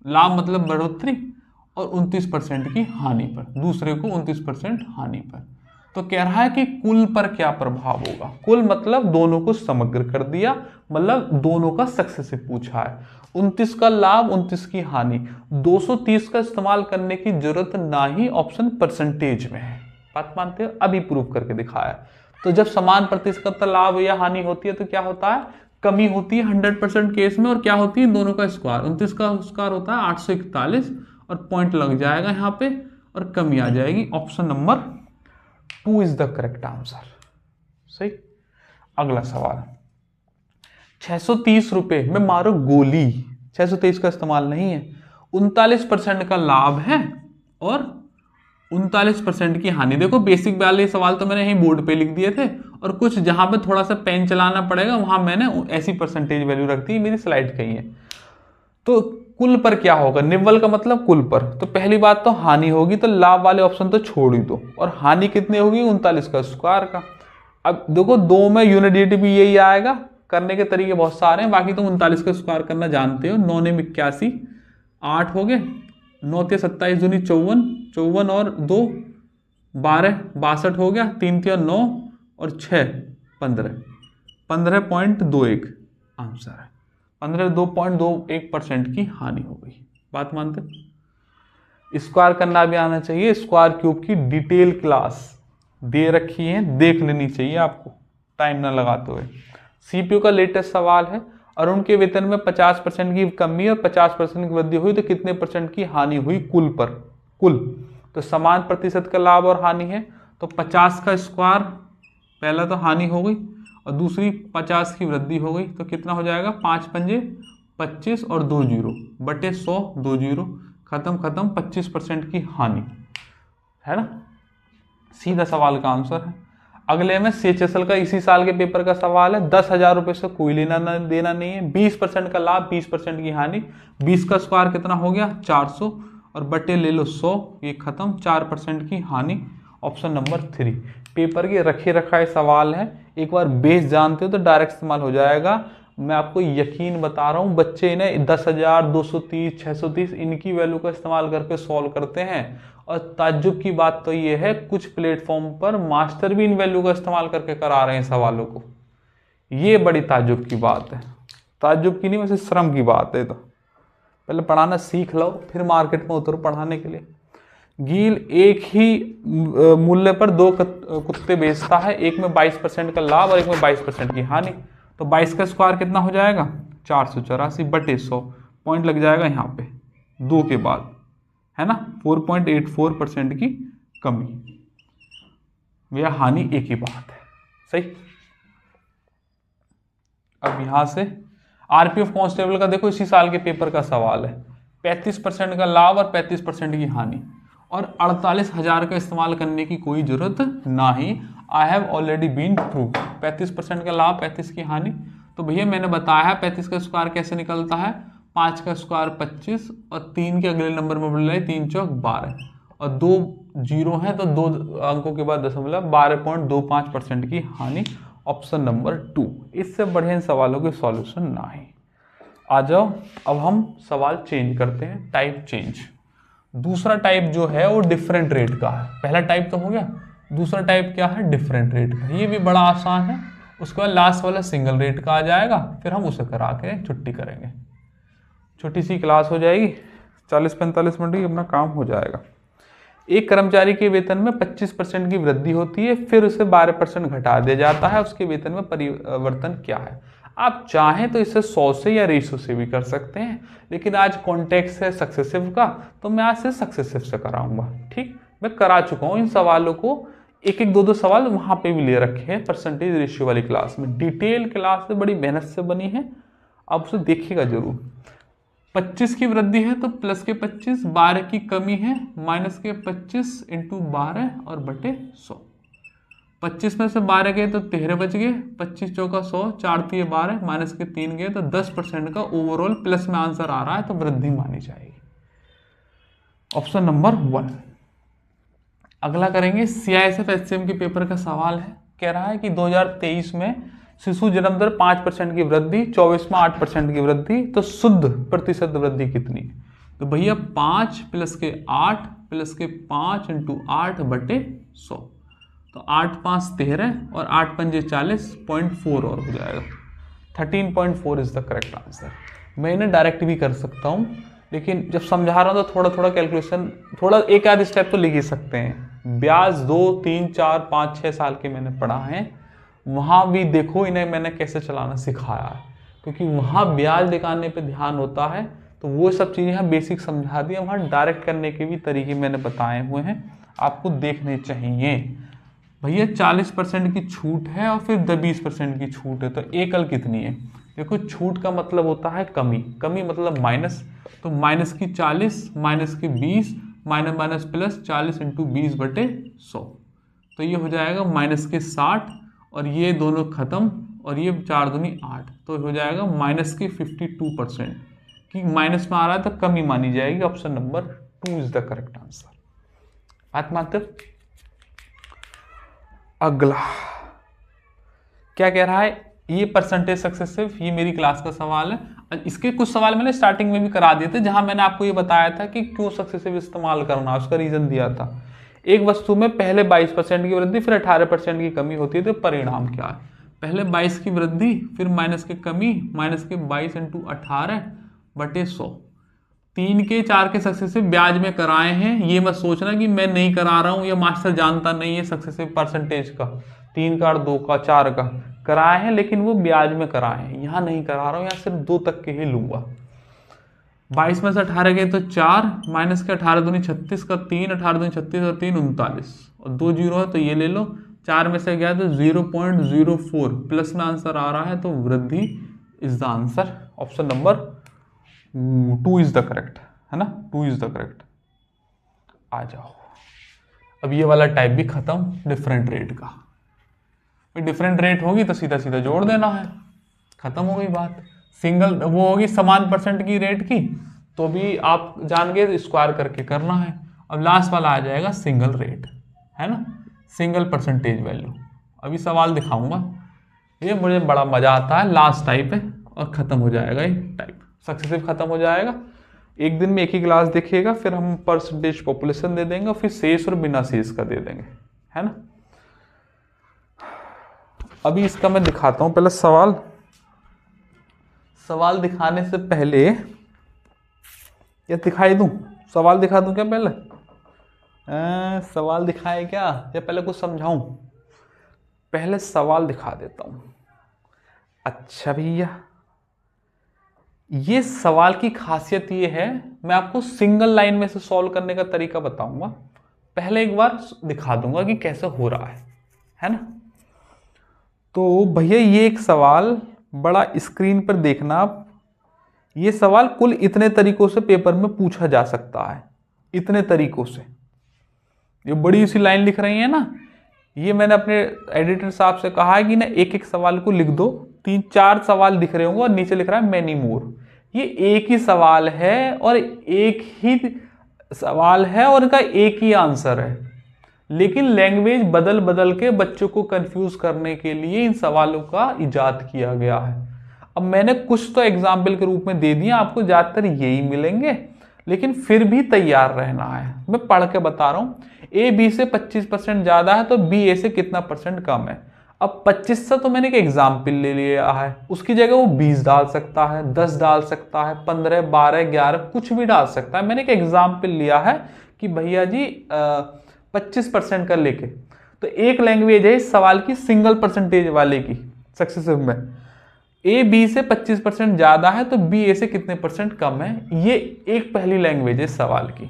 लाभ मतलब बढ़ोतरी, और 29% की हानि पर, दूसरे को 29% हानि पर। तो कह रहा है कि कुल पर क्या प्रभाव होगा। कुल मतलब दोनों को समग्र कर दिया, मतलब दोनों का सक्सेसिव पूछा है। 29 का लाभ, 29 की हानि। 230 का इस्तेमाल करने की जरूरत ना ही ऑप्शन परसेंटेज में है। बात मानते हो? अभी प्रूफ करके दिखाया। तो जब समान प्रतिशत लाभ या हानि होती है तो क्या होता है? कमी होती है 100% केस में, और क्या होती है? दोनों का स्क्वायर। 29 का स्क्वायर होता है 841, और पॉइंट लग जाएगा यहां पे, और कमी आ जाएगी। Option number 2 is the correct answer. सही। अगला सवाल, 630 रुपए में मारो गोली, 623 का इस्तेमाल नहीं है, 39% का लाभ है और 39% की हानि। देखो बेसिक वाले सवाल तो मैंने यही बोर्ड पे लिख दिए थे, और कुछ जहां पे थोड़ा सा पेन चलाना पड़ेगा वहां मैंने ऐसी परसेंटेज वैल्यू रख दी, मेरी स्लाइड कहीं है। तो कुल पर क्या होगा? निव्वल का मतलब कुल पर। तो पहली बात तो हानि होगी, तो लाभ वाले ऑप्शन तो छोड़ ही दो, और हानि कितनी होगी? 39 का स्क्वायर का। अब देखो 2 में यूनिट भी यही आएगा, करने के तरीके बहुत सारे हैं, बाकी तुम 39 का स्क्वायर करना जानते हो। 9 ने 81, 8 हो गए, 9 थे 27 दूनी 54, 54 और 2 12, 62 हो गया, 3 थे 9 और 6 15, 15.21 आंसर है। 15.221% की हानि हो गई। बात मानते? स्क्वायर करना भी आना चाहिए। स्क्वायर क्यूब की डिटेल क्लास दे रखी है, देख लेनी चाहिए आपको, टाइम ना लगाते हुए। सीपीयू का लेटेस्ट सवाल है, अरुण के वेतन में 50% की कमी और 50% की वृद्धि हुई तो कितने परसेंट की हानि हुई कुल पर? कुल तो समान प्रतिशत का लाभ और हानि है, तो 50 का स्क्वायर पहला तो हानि हो गई, और दूसरी 50 की वृद्धि हो गई, तो कितना हो जाएगा? 5 पंजे 25 और 2 जीरो बटे 100, 2 जीरो खत्म, 25% की हानि है ना। सीधा सवाल का आंसर है। अगले में CHSL का इसी साल के पेपर का सवाल है, 10,000 रुपए से कोई लेना देना नहीं है, 20% का लाभ 20% की हानि, 20 का स्क्वायर कितना हो गया 400 और बटे ले लो 100, ये खत्म, 4% की हानि। ऑप्शन नंबर 3 पेपर के रखे रखाए सवाल है, एक बार बेस जानते हो तो डायरेक्ट इस्तेमाल हो जाएगा। मैं आपको यकीन बता रहा हूँ, बच्चे इन्हें 10,000 230 630 इनकी वैल्यू का इस्तेमाल करके सॉल्व करते हैं। और ताज्जुब की बात तो ये है, कुछ प्लेटफॉर्म पर मास्टर भी इन वैल्यू का इस्तेमाल करके करा रहे हैं सवालों को। ये बड़ी ताज्जुब की बात है, ताज्जुब की नहीं वैसे शर्म की बात है। तो पहले पढ़ाना सीख लो, फिर मार्केट में उतरो पढ़ाने के लिए। गील एक ही मूल्य पर दो कुत्ते बेचता है, एक में 22% का लाभ और एक में 22% की हानि। तो 22 का स्क्वायर कितना हो जाएगा 484 बटे 100, पॉइंट लग जाएगा यहाँ पे 2 के बाद, है ना, 4.84% की कमी। यह हानि एक ही बात है, सही। अब यहां से आरपीएफ कांस्टेबल का देखो, इसी साल के पेपर का सवाल है, 35% का लाभ और 35% की हानि और 48,000 का इस्तेमाल करने की कोई जरूरत नहीं। I have already been prove. 35% का लाभ 35 की हानि, तो भैया मैंने बताया है 35 का स्क्वायर कैसे निकलता है, 5 का स्क्वायर 25 और 3 के अगले नंबर में बोल रहे 3 चौक 12 और 2 जीरो है तो 2 अंकों के बाद दशमलव, 12.25% की हानि। Option number 2। इससे बढ़िया सवालों के सॉल्यूशन नहीं। आ जाओ, अब हम सवाल चेंज करते हैं, टाइप चेंज। दूसरा टाइप जो है वो डिफरेंट रेट का है। पहला टाइप तो हो गया, दूसरा टाइप क्या है, डिफरेंट रेट का। ये भी बड़ा आसान है। उसके बाद लास्ट वाला सिंगल रेट का आ जाएगा, फिर हम उसे करा के छुट्टी करेंगे। छोटी सी क्लास हो जाएगी, 40-45 मिनट की, अपना काम हो जाएगा। एक कर्मचारी के वेतन में 25% की वृद्धि होती है, फिर उसे 12% घटा दिया जाता है। उसके वेतन में परिवर्तन क्या है? आप चाहें तो इसे 100 से या रेशो से भी कर सकते हैं, लेकिन आज कॉन्टेक्स्ट है सक्सेसिव का, तो मैं आज से सक्सेसिव से कराऊंगा। ठीक, मैं करा चुका हूं इन सवालों को, एक एक दो दो सवाल वहां पे भी ले रखे हैं परसेंटेज रेशियो वाली क्लास में। डिटेल क्लास से बड़ी मेहनत से बनी है, आप उसे देखिएगा जरूर। 25 की वृद्धि है तो प्लस के 25, 12 की कमी है माइनस के 25 इंटू 12 और बटे 100। 25 में से 12 गए तो 13 बच गए, 25 चौका 100, 4 3 12 माइनस के 3 गए तो 10% का ओवरऑल प्लस में आंसर आ रहा है, तो वृद्धि मानी जाएगी। Option number 1। अगला करेंगे, CISF HCM के पेपर का सवाल है। कह रहा है कि 2023 में शिशु जन्म दर 5% की वृद्धि, 24 में 8% की वृद्धि, तो शुद्ध प्रतिशत वृद्धि कितनी? तो भैया 5 प्लस के 8 प्लस के 5 इंटू 8 बटे 100, तो 8 5 13 और 8 पंजे 40, 0.4 और हो जाएगा। 13.4 इज द करेक्ट आंसर। मैं इन्हें डायरेक्ट भी कर सकता हूँ, लेकिन जब समझा रहा हूँ तो थोड़ा थोड़ा कैलकुलेशन, थोड़ा एक आध स्टेप तो लिख ही सकते हैं। ब्याज 2 3 4 5 6 साल के मैंने पढ़ा है, वहाँ भी देखो इन्हें मैंने कैसे चलाना सिखाया है, क्योंकि वहाँ ब्याज निकालने पे ध्यान होता है, तो वो सब चीज़ें यहाँ बेसिक समझा दी। वहाँ डायरेक्ट करने के भी तरीके मैंने बताए हुए हैं, आपको देखने चाहिए। भैया 40% की छूट है और फिर 20% की छूट है, तो एकल कितनी है? देखो छूट का मतलब होता है कमी, कमी मतलब माइनस, तो माइनस की 40 माइनस की 20 माइनस माइनस प्लस 40 इंटू 20 बटे 100, तो ये हो जाएगा माइनस के 60 और ये दोनों खत्म और ये 4 दूनी 8, तो हो जाएगा माइनस के 52% कि माइनस में आ रहा है तो कमी मानी जाएगी। Option number 2 is the correct answer. बात मात्र। अगला क्या कह रहा है, ये परसेंटेज सक्सेसिव, ये मेरी क्लास का सवाल है। इसके कुछ सवाल मैंने स्टार्टिंग में भी करा दिए थे, जहां मैंने आपको ये बताया था कि क्यों सक्सेसिव इस्तेमाल करना, उसका रीजन दिया था। एक वस्तु में पहले 22% की वृद्धि फिर 18% की कमी होती है, तो परिणाम क्या है? पहले 22 की वृद्धि फिर माइनस की कमी, माइनस के 22 इंटू 18 बटे 100। 3 के 4 के सक्सेसिव ब्याज में कराए हैं, ये मत सोचना कि मैं नहीं करा रहा हूं या मास्टर जानता नहीं है सक्सेसिव परसेंटेज का। 3 का 2 का 4 का कराए हैं, लेकिन वो ब्याज में कराए हैं, यहाँ नहीं करा रहा हूँ, यहाँ सिर्फ 2 तक के ही लूंगा। 22 में से 18 गए तो 4 माइनस के 18 दूनी 36 का 3, 18 दूनी 36 और 3 39 और 2 जीरो है तो ये ले लो। 4 में से गया तो 0.04 प्लस में आंसर आ रहा है, तो वृद्धि is the answer. Option number 2 is the correct, है ना, 2 इज द करेक्ट। आ जाओ, अब ये वाला टाइप भी खत्म, डिफरेंट रेट का। डिफरेंट रेट होगी तो सीधा सीधा जोड़ देना है, खत्म हो गई बात। सिंगल वो होगी समान परसेंट की रेट की तो भी आप जान गए स्क्वायर करके करना है। अब लास्ट वाला आ जाएगा सिंगल रेट, है ना, सिंगल परसेंटेज वैल्यू। अभी सवाल दिखाऊंगा, ये मुझे बड़ा मजा आता है, लास्ट टाइप है और खत्म हो जाएगा ये टाइप, सक्सेसिव खत्म हो जाएगा। एक दिन में एक ही क्लास देखिएगा, फिर हम परसेंटेज पॉपुलेशन दे देंगे और फिर शेष और बिना शेष का दे देंगे, है ना। अभी इसका मैं दिखाता हूं पहले सवाल दिखाने से पहले या दिखाई दूं, सवाल दिखा दूं क्या पहले? सवाल दिखाए क्या या पहले कुछ समझाऊं? पहले सवाल दिखा देता हूं। अच्छा भैया, ये सवाल की खासियत ये है, मैं आपको सिंगल लाइन में से सॉल्व करने का तरीका बताऊंगा। पहले एक बार दिखा दूंगा कि कैसे हो रहा है ना। तो भैया ये एक सवाल बड़ा स्क्रीन पर देखना आप, ये सवाल कुल इतने तरीकों से पेपर में पूछा जा सकता है, इतने तरीकों से। ये बड़ी सी लाइन लिख रही है ना, ये मैंने अपने एडिटर साहब से कहा है कि ना एक एक सवाल को लिख दो, 3-4 सवाल दिख रहे होंगे और नीचे लिख रहा है मैनी मोर। ये एक ही सवाल है और एक ही सवाल है और इनका एक ही आंसर है, लेकिन लैंग्वेज बदल बदल के बच्चों को कंफ्यूज करने के लिए इन सवालों का इजाद किया गया है। अब मैंने कुछ तो एग्जाम्पल के रूप में दे दिया, आपको ज्यादातर यही मिलेंगे, लेकिन फिर भी तैयार रहना है। मैं पढ़ के बता रहा हूं, ए बी से 25% ज्यादा है तो बी ए से कितना परसेंट कम है। अब 25 से तो मैंने एक एग्जाम्पल ले लिया है, उसकी जगह वो 20 डाल सकता है, 10 डाल सकता है, 15, 12, 11 कुछ भी डाल सकता है। मैंने एक एग्जाम्पल लिया है कि भैया जी 25% का लेके, तो एक लैंग्वेज है इस सवाल की सिंगल परसेंटेज वाले की सक्सेसिव में, ए बी से 25% ज्यादा है तो बी ए से कितने परसेंट कम है। ये एक पहली लैंग्वेज है सवाल की।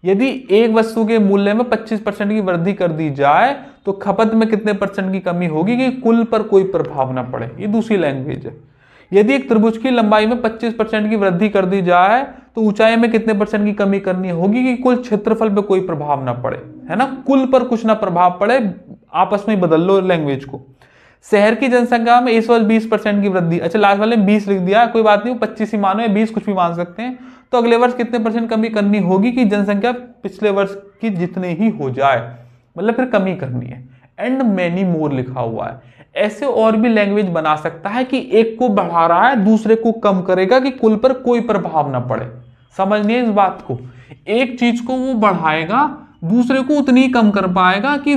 यदि एक वस्तु के मूल्य में 25% की वृद्धि कर दी जाए तो खपत में कितने परसेंट की कमी होगी कि कुल पर कोई प्रभाव ना पड़े, ये दूसरी लैंग्वेज है। यदि एक त्रिभुज की लंबाई में 25% की वृद्धि कर दी जाए तो ऊंचाई में कितने परसेंट की कमी करनी होगी कि कुल क्षेत्रफल पे कोई प्रभाव ना पड़े, है ना, कुल पर कुछ ना प्रभाव पड़े। आपस में बदल लो लैंग्वेज को। शहर की जनसंख्या में इस वर्ष 20% की वृद्धि, अच्छा लास्ट वाले 20 लिख दिया, कोई बात नहीं, 25 ही मानो या 20 कुछ भी मान सकते हैं। तो अगले वर्ष कितने परसेंट कमी करनी होगी कि जनसंख्या पिछले वर्ष की जितने ही हो जाए, मतलब फिर कमी करनी है। एंड मैनी मोर लिखा हुआ है। ऐसे और भी लैंग्वेज बना सकता है कि एक को बढ़ा रहा है दूसरे को कम करेगा कि कुल पर कोई प्रभाव ना पड़े। समझिए इस बात को, एक चीज को वो बढ़ाएगा दूसरे को उतनी ही कम कर पाएगा कि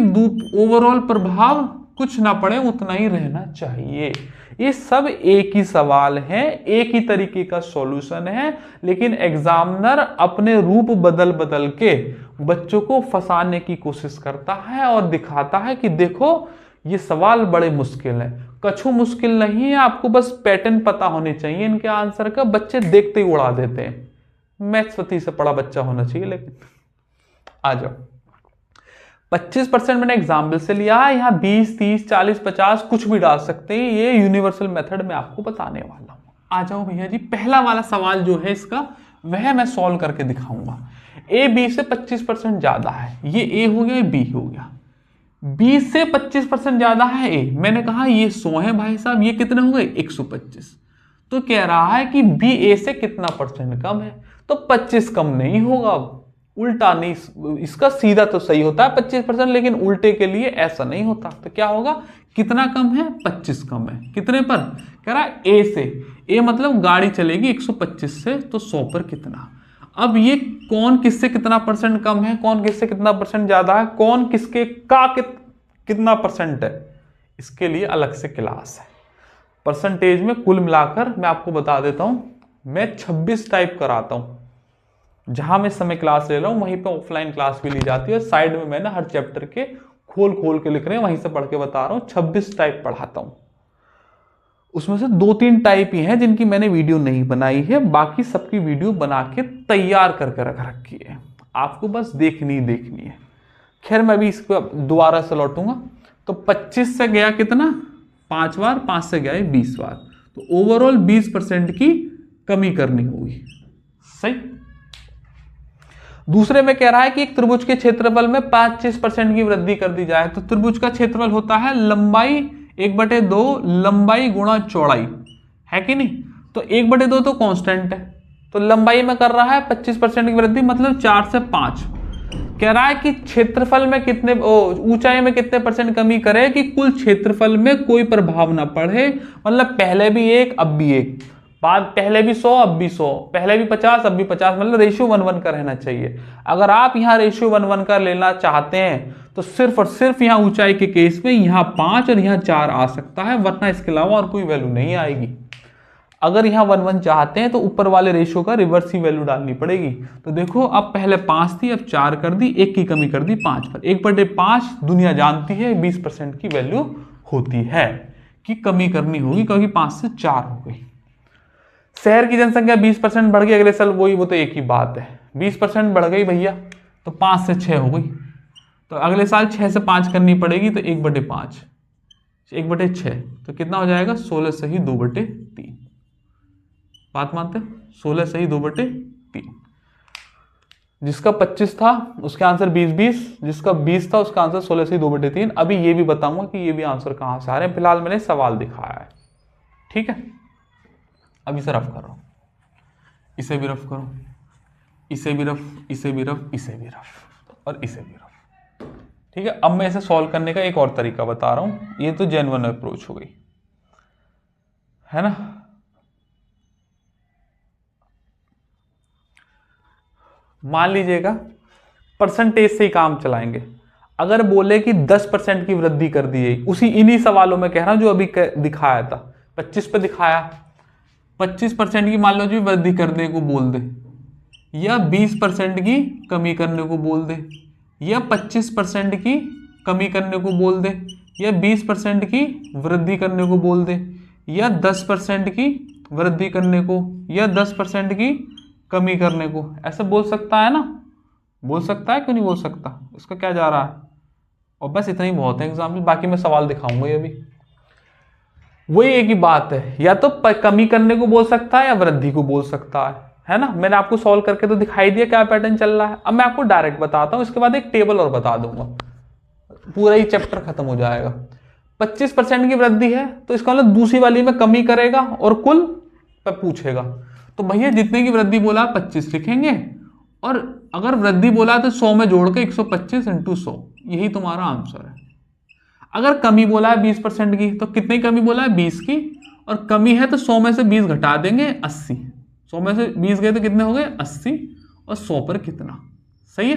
ओवरऑल प्रभाव कुछ ना पड़े, उतना ही रहना चाहिए। ये सब एक ही सवाल है, एक ही तरीके का सॉल्यूशन है, लेकिन एग्जामिनर अपने रूप बदल बदल के बच्चों को फंसाने की कोशिश करता है और दिखाता है कि देखो ये सवाल बड़े मुश्किल हैं। कछु मुश्किल नहीं है, आपको बस पैटर्न पता होने चाहिए इनके आंसर का, बच्चे देखते ही उड़ा देते हैं। मैथ्सपति से पढ़ा बच्चा होना चाहिए। लेकिन आ जाओ, 25% मैंने एग्जाम्पल से लिया है, यहाँ 20, 30, 40, 50 कुछ भी डाल सकते हैं। ये यूनिवर्सल मेथड में आपको बताने वाला हूं। आ जाओ भैया जी, पहला वाला सवाल जो है इसका वह मैं सॉल्व करके दिखाऊंगा। ए बी से 25% ज्यादा है, ये ए हो गया, बी हो गया। बी से 25% ज्यादा है ए, मैंने कहा ये 100 है भाई साहब, ये कितने हो गए 125। तो कह रहा है कि बी ए से कितना परसेंट कम है, तो 25 कम नहीं होगा, उल्टा नहीं, इसका सीधा तो सही होता है 25%, लेकिन उल्टे के लिए ऐसा नहीं होता। तो क्या होगा, कितना कम है 25 कम है, कितने पर, कह रहा है ए से, ए मतलब गाड़ी चलेगी 125 से, तो 100 पर कितना। अब ये कौन किससे कितना परसेंट कम है, कौन किससे कितना परसेंट ज्यादा है, कौन किसके का कितना परसेंट है, इसके लिए अलग से क्लास है। परसेंटेज में कुल मिलाकर मैं आपको बता देता हूं, मैं 26 टाइप कराता हूं। जहां मैं समय क्लास ले रहा हूं वहीं पे ऑफलाइन क्लास भी ली जाती है। साइड में मैंने हर चैप्टर के खोल खोल के लिख रहे हैं, वहीं से पढ़ के बता रहा हूं। 26 टाइप पढ़ाता हूं, उसमें से 2-3 टाइप ही हैं जिनकी मैंने वीडियो नहीं बनाई है, बाकी सबकी वीडियो बना के तैयार करके रख रखी है, आपको बस देखनी है। खैर मैं भी इसको दोबारा से लौटूंगा। तो 25 से गया कितना 5 बार, 5 से गया 20 बार, तो ओवरऑल 20% की कमी करनी होगी। सही। दूसरे में कह रहा है कि एक त्रिभुज के क्षेत्रफल में 25% की वृद्धि कर दी जाए। तो त्रिभुज का क्षेत्रफल होता है लंबाई 1/2 लंबाई गुणा चौड़ाई, है कि नहीं। तो 1/2 तो कांस्टेंट है, तो लंबाई में कर रहा है 25% की वृद्धि, मतलब 4 से 5। कह रहा है कि क्षेत्रफल में कितने ऊंचाई में कितने परसेंट कमी करे कि कुल क्षेत्रफल में कोई प्रभाव ना पड़े, मतलब पहले भी 1 अब भी 1, बाद पहले भी 100 अब भी 100, पहले भी 50 अब भी 50, मतलब रेशियो 1:1 का रहना चाहिए। अगर आप यहाँ रेशियो 1:1 का लेना चाहते हैं तो सिर्फ और सिर्फ यहाँ ऊंचाई के केस में यहाँ 5 और यहाँ 4 आ सकता है, वरना इसके अलावा और कोई वैल्यू नहीं आएगी। अगर यहाँ 1:1 चाहते हैं तो ऊपर वाले रेशियो का रिवर्स ही वैल्यू डालनी पड़ेगी। तो देखो अब पहले 5 थी, अब 4 कर दी, 1 की कमी कर दी 5 पर। 1/5 दुनिया जानती है 20% की वैल्यू होती है कि कमी करनी होगी, क्योंकि 5 से 4 हो गई। शहर की जनसंख्या 20% बढ़ गई अगले साल, वो तो एक ही बात है, 20% बढ़ गई भैया, तो 5 से 6 हो गई, तो अगले साल 6 से 5 करनी पड़ेगी, तो 1/5 1/6 तो कितना हो जाएगा 16 से ही 2/3। बात मानते हैं, 16 से ही 2/3। जिसका 25 था उसका आंसर 20-20, जिसका 20 था उसका आंसर 16 से ही 2/3। अभी ये भी बताऊंगा कि ये भी आंसर कहां से आ रहे हैं, फिलहाल मैंने सवाल दिखाया है, ठीक है। अब इसे रफ करो, इसे भी रफ करो, इसे भी रफ, इसे भी रफ, इसे भी रफ और इसे भी रफ, ठीक है। अब मैं इसे सॉल्व करने का एक और तरीका बता रहा हूं, ये तो जेन्युइन अप्रोच हो गई, है ना। मान लीजिएगा परसेंटेज से ही काम चलाएंगे। अगर बोले कि 10% की वृद्धि कर दी है, उसी इन्हीं सवालों में कह रहा हूं जो अभी दिखाया था, 25 पे दिखाया, 25% की मान लो जी वृद्धि करने को बोल दे, या 20% की कमी करने को बोल दे, या 25% की कमी करने को बोल दे, या 20% की वृद्धि करने को बोल दे, या 10% की वृद्धि करने को, या 10% की कमी करने को, ऐसे बोल सकता है ना, बोल सकता है, क्यों नहीं बोल सकता, इसका क्या जा रहा है। और बस इतना ही बहुत है एग्जाम्पल, बाकी मैं सवाल दिखाऊंगा ये भी। वही एक ही बात है, या तो कमी करने को बोल सकता है या वृद्धि को बोल सकता है ना। मैंने आपको सॉल्व करके तो दिखाई दिया क्या पैटर्न चल रहा है। अब मैं आपको डायरेक्ट बताता हूं, इसके बाद एक टेबल और बता दूंगा, पूरा ही चैप्टर खत्म हो जाएगा। 25% की वृद्धि है तो इसका मतलब दूसरी वाली में कमी करेगा और कुल पर पूछेगा, तो भैया जितने की वृद्धि बोला 25 लिखेंगे, और अगर वृद्धि बोला तो 100 में जोड़ के 125 × 100, यही तुम्हारा आंसर है। अगर कमी बोला है 20% की, तो कितनी कमी बोला है 20 की, और कमी है तो 100 में से 20 घटा देंगे 80, 100 में से 20 गए तो कितने हो गए 80, और 100 पर कितना, सही है,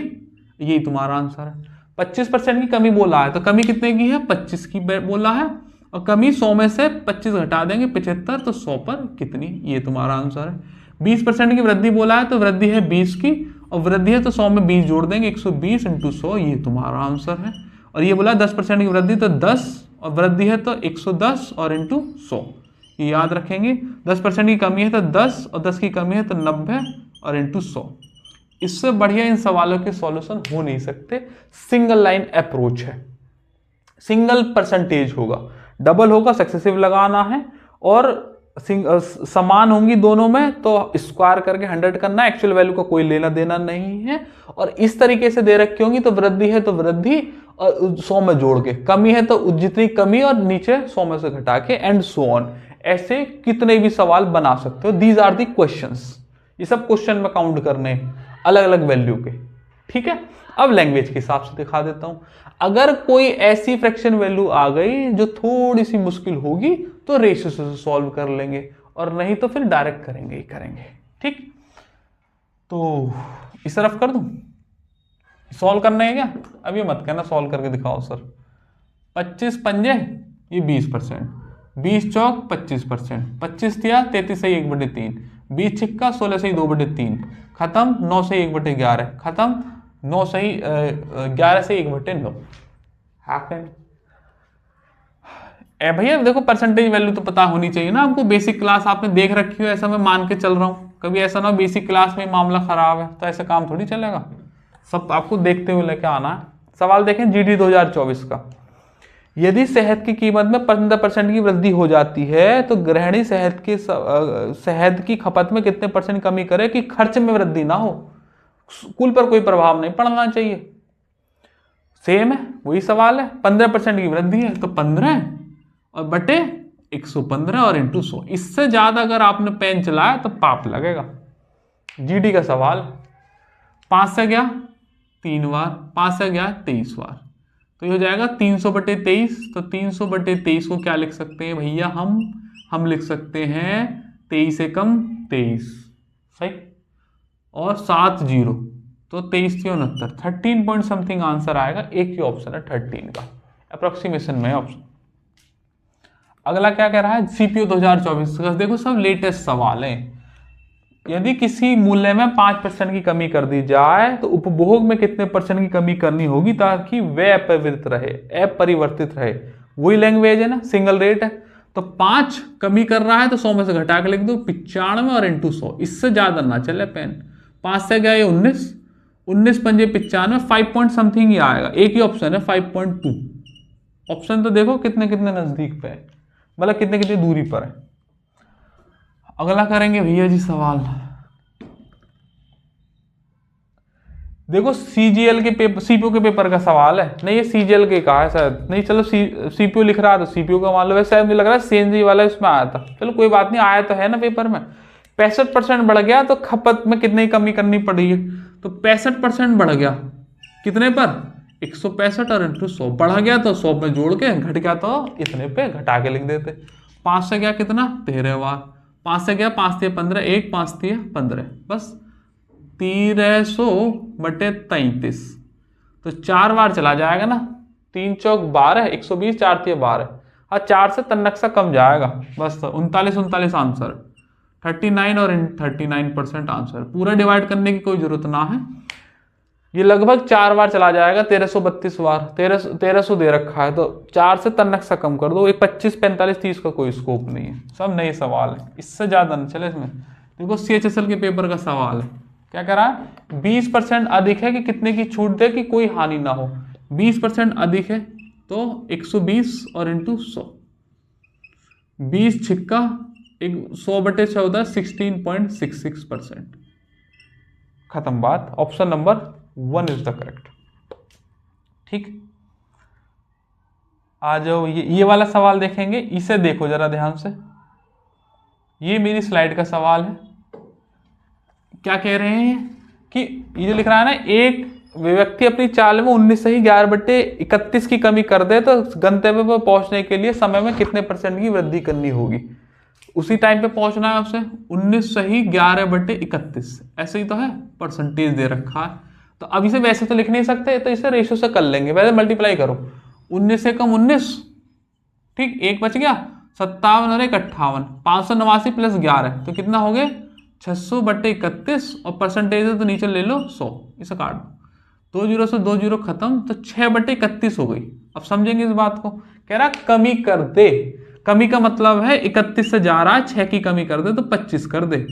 यही तुम्हारा आंसर है। 25% की कमी बोला है तो कमी कितने की है 25 की बोला है, और कमी 100 में से 25 घटा देंगे 75, तो 100 पर कितनी, ये तुम्हारा आंसर है। 20% की वृद्धि बोला है तो वृद्धि है 20 की, और वृद्धि है तो 100 में 20 जोड़ देंगे 120 × 100, ये तुम्हारा आंसर है। और ये बोला 10% की वृद्धि तो 10, और वृद्धि है तो 110 और × 100, ये याद रखेंगे। 10% की कमी है तो 10, और 10 की कमी है तो 90 और × 100। इससे बढ़िया इन सवालों के सॉल्यूशन हो नहीं सकते। सिंगल लाइन अप्रोच है, सिंगल परसेंटेज होगा, डबल होगा सक्सेसिव लगाना है, और समान होंगी दोनों में तो स्क्वायर करके 100 करना, एक्चुअल वैल्यू का कोई लेना देना नहीं है। और इस तरीके से दे रखी होंगी तो वृद्धि है तो वृद्धि और 100 में जोड़ के, कमी है तो जितनी कमी और नीचे 100 में से घटा के, एंड सो ऑन। ऐसे कितने भी सवाल बना सकते हो। दीज आर दी क्वेश्चंस, ये सब क्वेश्चन में काउंट करने अलग अलग वैल्यू के, ठीक है। अब लैंग्वेज के हिसाब से दिखा देता हूं। अगर कोई ऐसी फ्रैक्शन वैल्यू आ गई जो थोड़ी सी मुश्किल होगी तो रेशियो से सॉल्व कर लेंगे, और नहीं तो फिर डायरेक्ट करेंगे ही करेंगे, ठीक। तो इस तरफ कर दूं, सॉल्व करना है क्या, अब ये मत कहना सॉल्व करके दिखाओ सर। 25 पंजे ये 20%, 20 चौक 25%, 25 दिया 33 से 1/3, 20 छिक्का 16 से 2/3, खत्म 9 से 1/11, खत्म 9 से 11 से 1/9। भैया देखो परसेंटेज वैल्यू तो पता होनी चाहिए ना आपको, बेसिक क्लास आपने देख रखी हो, ऐसा मैं मान के चल रहा हूँ। कभी ऐसा ना हो बेसिक क्लास में मामला खराब है तो ऐसा काम थोड़ी चलेगा, सब आपको देखते हुए लेके आना है। सवाल देखें GD 2024 का, यदि शहद की कीमत में 15% की वृद्धि हो जाती है तो गृहिणी शहद की खपत में कितने % कमी करे कि खर्च में वृद्धि ना हो। कुल पर कोई प्रभाव नहीं पड़ना चाहिए। सेम है, वही सवाल है। 15% की वृद्धि है तो 15 और बटे 115 और इंटू 100। इससे ज्यादा अगर आपने पेन चलाया तो पाप लगेगा। जीडी का सवाल, 5 से गया 3 बार, 5 से गया 23 बार, तो ये हो जाएगा 300 बटे 23। तो 300 बटे 23 को क्या लिख सकते हैं भैया, हम लिख सकते हैं 23 एकम 23, सही, और 7 जीरो, तो 23 3 69, 13 पॉइंट समथिंग आंसर आएगा। एक ही ऑप्शन है 13 का, अप्रोक्सीमेशन में ऑप्शन। अगला क्या कह रहा है, सीपीयू 2024 का। देखो सब लेटेस्ट सवाल है। यदि किसी मूल्य में 5% की कमी कर दी जाए तो उपभोग में कितने % की कमी करनी होगी ताकि वह अपरिवर्तित रहे। वही लैंग्वेज है ना, सिंगल रेट है, तो 5 कमी कर रहा है तो 100 में से घटा के लिख दो 95 और इंटू 100। इससे ज्यादा ना चले पेन। 5 से गया ये 19 पंजे 95, 5 पॉइंट समथिंग ही आएगा। एक ही ऑप्शन है 5.2। ऑप्शन तो देखो कितने कितने नजदीक पे है, मतलब कितने कितनी दूरी पर है। अगला करेंगे भैया जी सवाल, देखो सीजीएल के पेपर, सीपीयू के पेपर का सवाल है। नहीं ये सीजीएल के कहा है शायद, नहीं चलो सीपीयू लिख रहा था, सीपीयू का मान लो। वैसे मुझे लग रहा है सीएनजी वाला इसमें आया था, चलो कोई बात नहीं, आया तो है ना पेपर में। 65% बढ़ गया तो खपत में कितनी कमी करनी पड़ी है, तो 65% बढ़ गया कितने पर, 165 और इंटू 100। बढ़ गया तो 100 में जोड़ के, घट गया तो इतने पे घटा के लिख देते। 5 से गया कितना 13 बार, 5 से गया 5 3 15, 1 5 3 15, बस 1300 बटे 33, तो 4 बार चला जाएगा ना, 3 चौक 12, 120, 4 3 12, हाँ 4 से तन्नक्सा कम जाएगा, बस 39 आंसर, 39 और 39% आंसर। पूरा डिवाइड करने की कोई जरूरत ना है, ये लगभग 4 बार चला जाएगा, 1332 बार, 1300 दे रखा है तो 4 से तन्नक्सा कम कर दो। 25 45 30 का कोई स्कोप नहीं है, सब नए सवाल है, इससे ज्यादा नहीं चले इसमें। देखो सीएचएसएल के पेपर का सवाल है, क्या कह रहा है, 20% अधिक है कि कितने की छूट दे कि कोई हानि ना हो। 20% अधिक है तो 120 और इंटू 100, 20 छिक्का 100 बटे 14, 16.66%। खत्म बात। Option number 1 is the correct. ठीक, आ जाओ ये वाला सवाल देखेंगे, इसे देखो जरा ध्यान से। ये मेरी स्लाइड का सवाल है। क्या कह रहे हैं कि ये जो लिख रहा है ना, एक व्यक्ति अपनी चाल में 19 से ही 11 बटे 31 की कमी कर दे तो गंतव्य पर पहुंचने के लिए समय में कितने % की वृद्धि करनी होगी। उसी टाइम पे पहुंचना है आपसे, 19 से ही 11 बटे 31, ऐसे ही तो है, परसेंटेज दे रखा है। तो अब इसे वैसे तो लिख नहीं सकते, तो इसे रेशो से कर लेंगे। वैसे मल्टीप्लाई करो, 19 से कम 19, ठीक, एक बच गया, 57 और 1 58, 589 प्लस 11 तो कितना हो गया 600 बटे 31, और परसेंटेज है तो नीचे ले लो 100, इसे काट दो, 2 जीरो से 2 जीरो खत्म, तो 6 बटे 31 हो गई। अब समझेंगे इस बात को। कह रहा कमी कर दे, कमी का मतलब है 31 से जा रहा है, 6 की कमी कर दे तो 25 कर दे।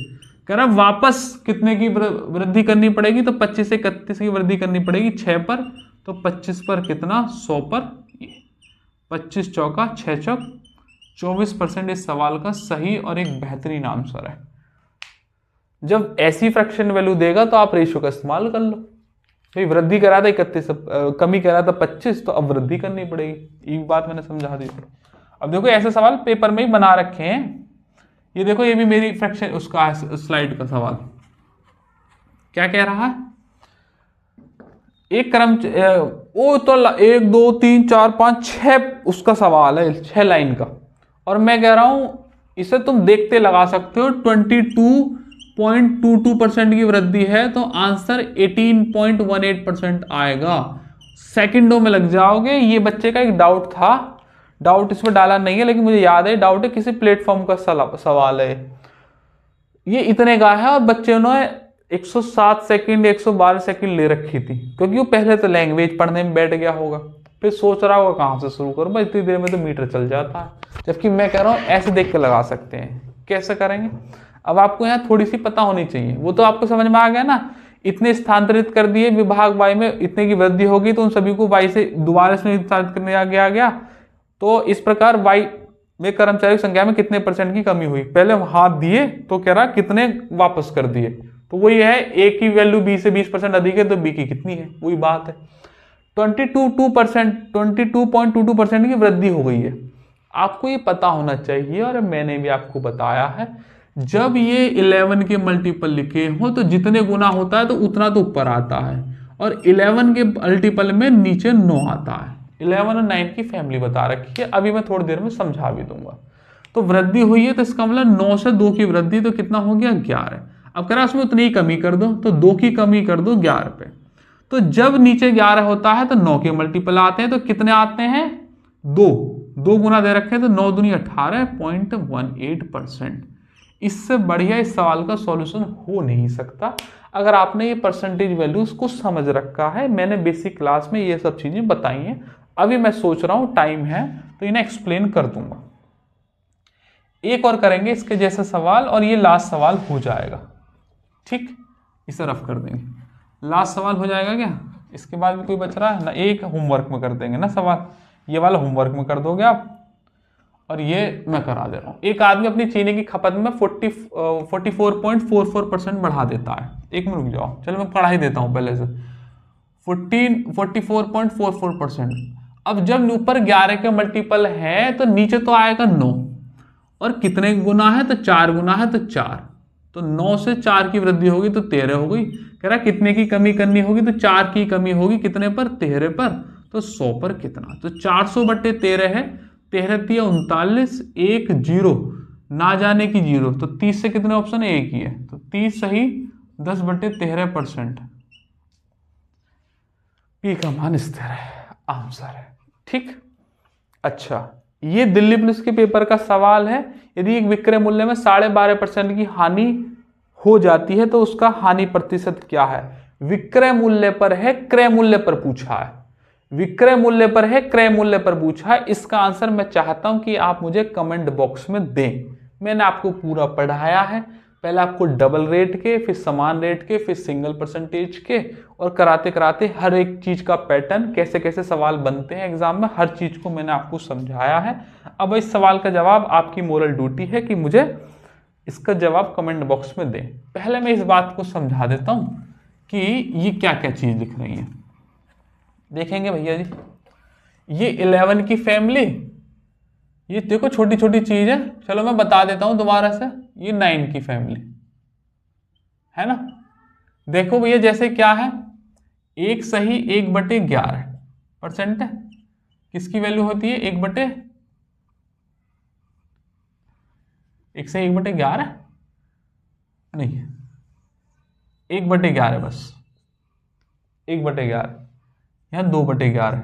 कह रहा वापस कितने की वृद्धि करनी पड़ेगी, तो 25 से 31 की वृद्धि करनी पड़ेगी 6 पर, तो 25 पर कितना 100 पर, 25 चौका 6 चौक 24% इस सवाल का सही और एक बेहतरीन आंसर है। जब ऐसी फ्रैक्शन वैल्यू देगा तो आप रेशियो का इस्तेमाल कर लो। तो वृद्धि करा था 31, कमी करा था 25, तो अब वृद्धि करनी पड़ेगी। एक बात मैंने समझा दी। अब देखो ऐसे सवाल पेपर में ही बना रखे हैं। ये देखो ये भी मेरी फ्रैक्शन उसका स्लाइड का सवाल क्या कह रहा है, एक क्रम वो तो 1 2 3 4 5 6 उसका सवाल है, 6 लाइन का, और मैं कह रहा हूं इसे तुम देखते लगा सकते हो। 22.22% की वृद्धि है तो आंसर 18.18% आएगा। सेकंडों में लग जाओगे। ये बच्चे का एक डाउट था, डाउट इसमें डाला नहीं है लेकिन मुझे याद है डाउट है किसी प्लेटफॉर्म का सवाल है। ये इतने का है और बच्चे ने 107 सेकंड 112 सेकंड ले रखी थी, क्योंकि वो पहले तो लैंग्वेज पढ़ने में बैठ गया होगा, फिर सोच रहा होगा कहाँ से शुरू करूँ, भाई इतनी देर में तो मीटर चल जाता है। जबकि मैं कह रहा हूँ ऐसे देख के लगा सकते हैं। कैसे करेंगे, अब आपको यहाँ थोड़ी सी पता होनी चाहिए। वो तो आपको समझ में आ गया ना, इतने स्थानांतरित कर दिए विभाग वाई में, इतने की वृद्धि होगी तो उन सभी को वाई से दोबारा इसमें स्थानांतरित करने आ गया। तो इस प्रकार वाई में कर्मचारी की संख्या में कितने % की कमी हुई, पहले हाथ दिए तो कह रहा कितने वापस कर दिए, तो वही है, ए की वैल्यू बी से 20% अधिक है तो बी की कितनी है, वही बात है। 22.22% की वृद्धि हो गई है। आपको ये पता होना चाहिए, और मैंने भी आपको बताया है, जब ये 11 के मल्टीपल लिखे हो तो जितने गुना होता है तो उतना तो ऊपर आता है, और 11 के मल्टीपल में नीचे 9 आता है। 11 और 9 की फैमिली बता रखी है, अभी मैं थोड़ी देर में समझा भी दूंगा। तो वृद्धि हुई है तो इसका मतलब 9 से 2 की वृद्धि, तो कितना हो गया 11। अब कह रहा उसमें उतनी ही कमी कर दो, तो 2 की कमी कर दो 11 पे। तो जब नीचे 11 होता है तो 9 के मल्टीपल आते हैं, तो कितने आते हैं 2। 2 गुना दे रखे हैं तो 9 दूनी 18.18%। इससे बढ़िया इस सवाल का सॉल्यूशन हो नहीं सकता अगर आपने ये परसेंटेज वैल्यूज को समझ रखा है। मैंने बेसिक क्लास में ये सब चीजें बताई हैं। अभी मैं सोच रहा हूं टाइम है तो इन्हें एक्सप्लेन कर दूंगा। एक और करेंगे इसके जैसा सवाल, और ये लास्ट सवाल हो जाएगा। ठीक, इसे रफ कर देंगे, लास्ट सवाल हो जाएगा क्या? इसके बाद भी कोई बच रहा है ना? एक होमवर्क में कर देंगे ना सवाल, ये वाला होमवर्क में कर दोगे आप, और ये मैं करा दे रहा हूँ। एक आदमी अपनी चीनी की खपत में 44.44% बढ़ा देता है। एक मिनट रुक जाओ, चलो मैं पढ़ा ही देता हूँ पहले से। 44.44%। अब जब ऊपर 11 के मल्टीपल है तो नीचे तो आएगा 9, और कितने गुना है तो 4 गुना है तो 4, तो 9 से 4 की वृद्धि होगी तो 13 हो गई। कह रहा कितने की कमी करनी होगी, तो 4 की कमी होगी कितने पर, 13 पर, तो 100 पर कितना, तो 400/13 है, 13 39, 1 0 ना जाने की 0, तो 30 से कितने ऑप्शन है, एक ही है, तो 30 सही 10/13%। पी का मान स्थिर है, आंसर है। ठीक, अच्छा, ये दिल्ली पुलिस के पेपर का सवाल है। यदि एक विक्रय मूल्य में 12.5% की हानि हो जाती है तो उसका हानि प्रतिशत क्या है? विक्रय मूल्य पर है, क्रय मूल्य पर पूछा है। विक्रय मूल्य पर है, क्रय मूल्य पर पूछा है। इसका आंसर मैं चाहता हूं कि आप मुझे कमेंट बॉक्स में दें। मैंने आपको पूरा पढ़ाया है, पहले आपको डबल रेट के, फिर समान रेट के, फिर सिंगल परसेंटेज के, और कराते कराते हर एक चीज का पैटर्न, कैसे कैसे सवाल बनते हैं एग्जाम में, हर चीज को मैंने आपको समझाया है। अब इस सवाल का जवाब आपकी मोरल ड्यूटी है कि मुझे इसका जवाब कमेंट बॉक्स में दें। पहले मैं इस बात को समझा देता हूं कि ये क्या क्या चीज लिख रही है। देखेंगे भैया जी, ये 11 की फैमिली, ये देखो छोटी छोटी चीज है, चलो मैं बता देता हूं दोबारा से। ये 9 की फैमिली है ना। देखो भैया जैसे क्या है, एक सही 1/11% है। किसकी वैल्यू होती है, 1 सही 1/11 नहीं है, 1/11 बस, 1/11, यहाँ 2/11,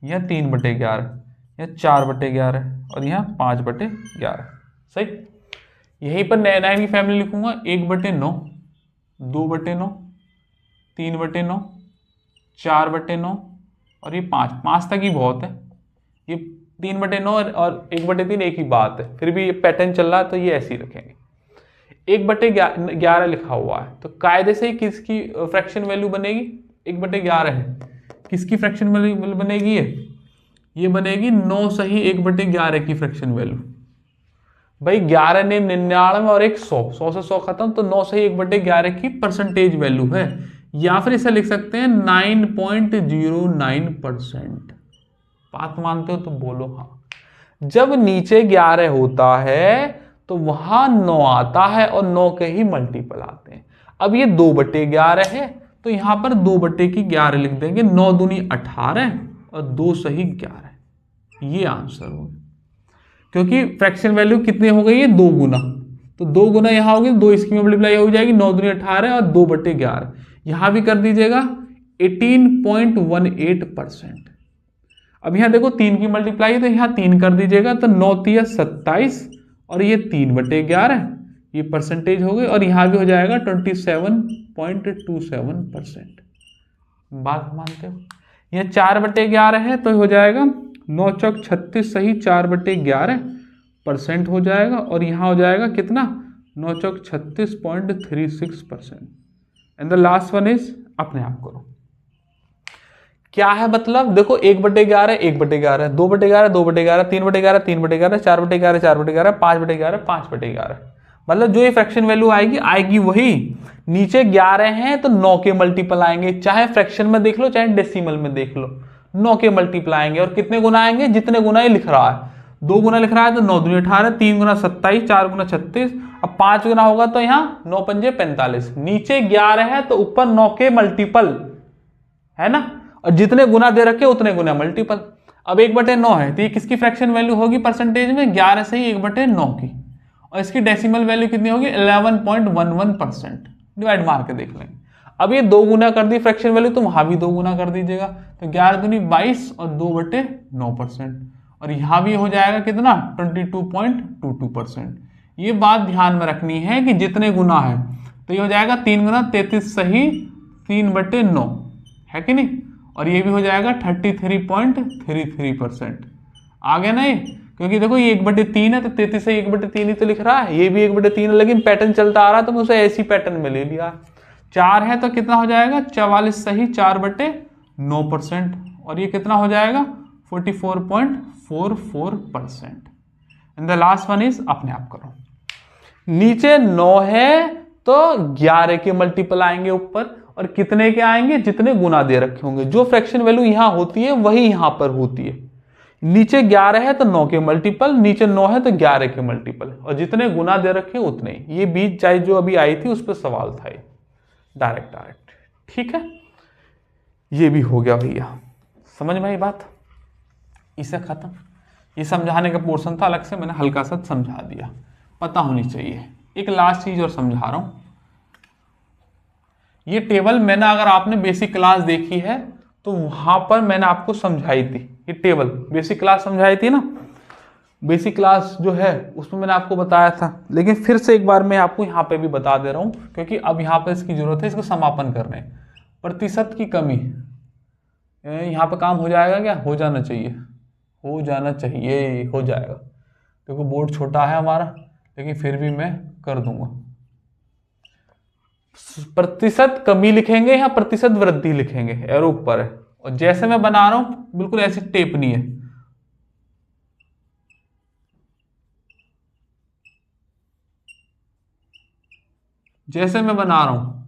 यहाँ 3/11, यहाँ 4/11, और यहाँ 5/11। सही, यहीं पर 9 की फैमिली लिखूंगा, 1/9, 2/9, 3/9, 4/9, और ये 5 तक ही बहुत है। ये 3/9 और 1/3 एक ही बात है, फिर भी ये पैटर्न चल रहा है तो ये ऐसे ही रखेंगे। 1/11 लिखा हुआ है तो कायदे से ही किसकी फ्रैक्शन वैल्यू बनेगी, 1/11 है, किसकी फ्रैक्शन वैल्यू बनेगी, ये बनेगी 9 सही 1/11 की फ्रैक्शन वैल्यू। भाई 11 ने 99 और एक 100, 100 से 100 खत्म, तो 9 सही 1/11 की परसेंटेज वैल्यू है। या फिर इसे लिख सकते हैं 9.09%। बात मानते हो तो बोलो हाँ। जब नीचे 11 होता है तो वहां 9 आता है, और 9 के ही मल्टीपल आते हैं। अब ये 2/11 है तो यहां पर 2/11 लिख देंगे, 9 दूनी 18 और 2 सही 11, ये आंसर होगा। क्योंकि फ्रैक्शन वैल्यू कितनी हो गई है, 2 गुना, तो 2 गुना यहां होगी, 2 इसकी मल्टीप्लाई हो जाएगी, 9 दूनी 18 और 2/11, यहां भी कर दीजिएगा 18.18%। अब यहां देखो 3 की मल्टीप्लाई है तो यहां 3 कर दीजिएगा, तो 9 3 27, और ये 3/11, ये परसेंटेज हो गई, और यहां भी हो जाएगा 27.27%। बात मानते हो? यह 4/11 है तो हो जाएगा 9 चौक 36 सही 4/11% हो जाएगा, और यहां हो जाएगा कितना, 9 चौक 36.36%। And the last one is, अपने आप करो क्या है मतलब। देखो 1/11 1/11, 2/11 2/11, 3/11 3/11, 4/11 4/11, 5/11 5/11। मतलब जो ये फ्रैक्शन वैल्यू आएगी आएगी वही, नीचे 11 हैं तो 9 के मल्टीपल आएंगे, चाहे फ्रैक्शन में देख लो चाहे डेसिमल में देख लो, 9 के मल्टीपल आएंगे। और कितने गुना आएंगे? जितने गुना ये लिख रहा है। 2 गुना लिख रहा है तो 9 दूनी 18, 3 गुना 27, 4 गुना 36, अब 5 गुना होगा तो यहाँ 9 पंजे 45, नीचे 11 है तो ऊपर 9 के मल्टीपल है ना, और जितने गुना दे रखे उतने गुना मल्टीपल। अब 1/9 है तो ये किसकी फ्रैक्शन वैल्यू होगी परसेंटेज में? 11 से ही 1/9 की, और इसकी डेसिमल वैल्यू कितनी होगी? 11.11%। डिवाइड मार के देख लेंगे। अब ये 2 गुना कर दी फ्रैक्शन वैल्यू तो वहां भी 2 गुना कर दीजिएगा, तो 11 दूनी 22 और 2/9%, और यहां भी हो जाएगा कितना? 22.22%। ये बात ध्यान में रखनी है कि जितने गुना है तो ये हो जाएगा 3 गुना 33 सही 3/9 है कि नहीं, और ये भी हो जाएगा 33.33%। आगे नहीं, क्योंकि देखो ये 1/3 है तो 33 से 1/3 ही तो लिख रहा है, ये भी 1/3 है, लेकिन पैटर्न चलता आ रहा है तो मुझे ऐसी पैटर्न में ले लिया। 4 है तो कितना हो जाएगा? 44 सही 4/9%, और ये कितना हो जाएगा? 44.44%। And the last one is, अपने आप करो, नीचे 9 है तो 11 के मल्टीपल आएंगे ऊपर, और कितने के आएंगे? जितने गुना दे रखे होंगे। जो फ्रैक्शन वैल्यू यहां होती है वही यहां पर होती है। नीचे 11 है तो 9 के मल्टीपल, नीचे 9 है तो 11 के मल्टीपल, और जितने गुना दे रखे उतने। ये बीच चाहे जो अभी आई थी उस पर सवाल था, डायरेक्ट। ठीक है, ये भी हो गया भैया, समझ में आई बात? इसे खत्म। ये समझाने का पोर्शन था, अलग से मैंने हल्का सा समझा दिया, पता होनी चाहिए। एक लास्ट चीज और समझा रहा हूं, ये टेबल मैंने, अगर आपने बेसिक क्लास देखी है तो वहां पर मैंने आपको समझाई थी। ये टेबल बेसिक क्लास समझाई थी ना, बेसिक क्लास जो है उसमें मैंने आपको बताया था, लेकिन फिर से एक बार मैं आपको यहाँ पे भी बता दे रहा हूँ, क्योंकि अब यहाँ पे इसकी जरूरत है, इसको समापन करने। प्रतिशत की कमी, यहाँ पे काम हो जाएगा क्या? हो जाना चाहिए, हो जाना चाहिए, हो जाएगा, क्योंकि बोर्ड छोटा है हमारा, लेकिन फिर भी मैं कर दूंगा। प्रतिशत कमी लिखेंगे या प्रतिशत वृद्धि लिखेंगे? एरो ऊपर है, और जैसे मैं बना रहा हूं बिल्कुल ऐसे टेप नहीं है। जैसे मैं बना रहा हूं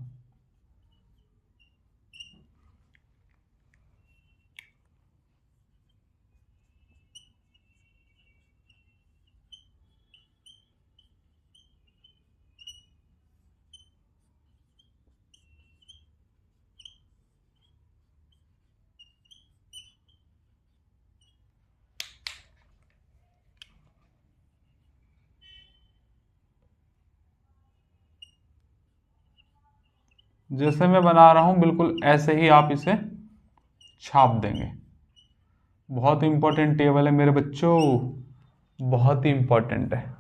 जैसे मैं बना रहा हूं बिल्कुल ऐसे ही आप इसे छाप देंगे। बहुत इंपॉर्टेंट टेबल है मेरे बच्चों, बहुत ही इंपॉर्टेंट है।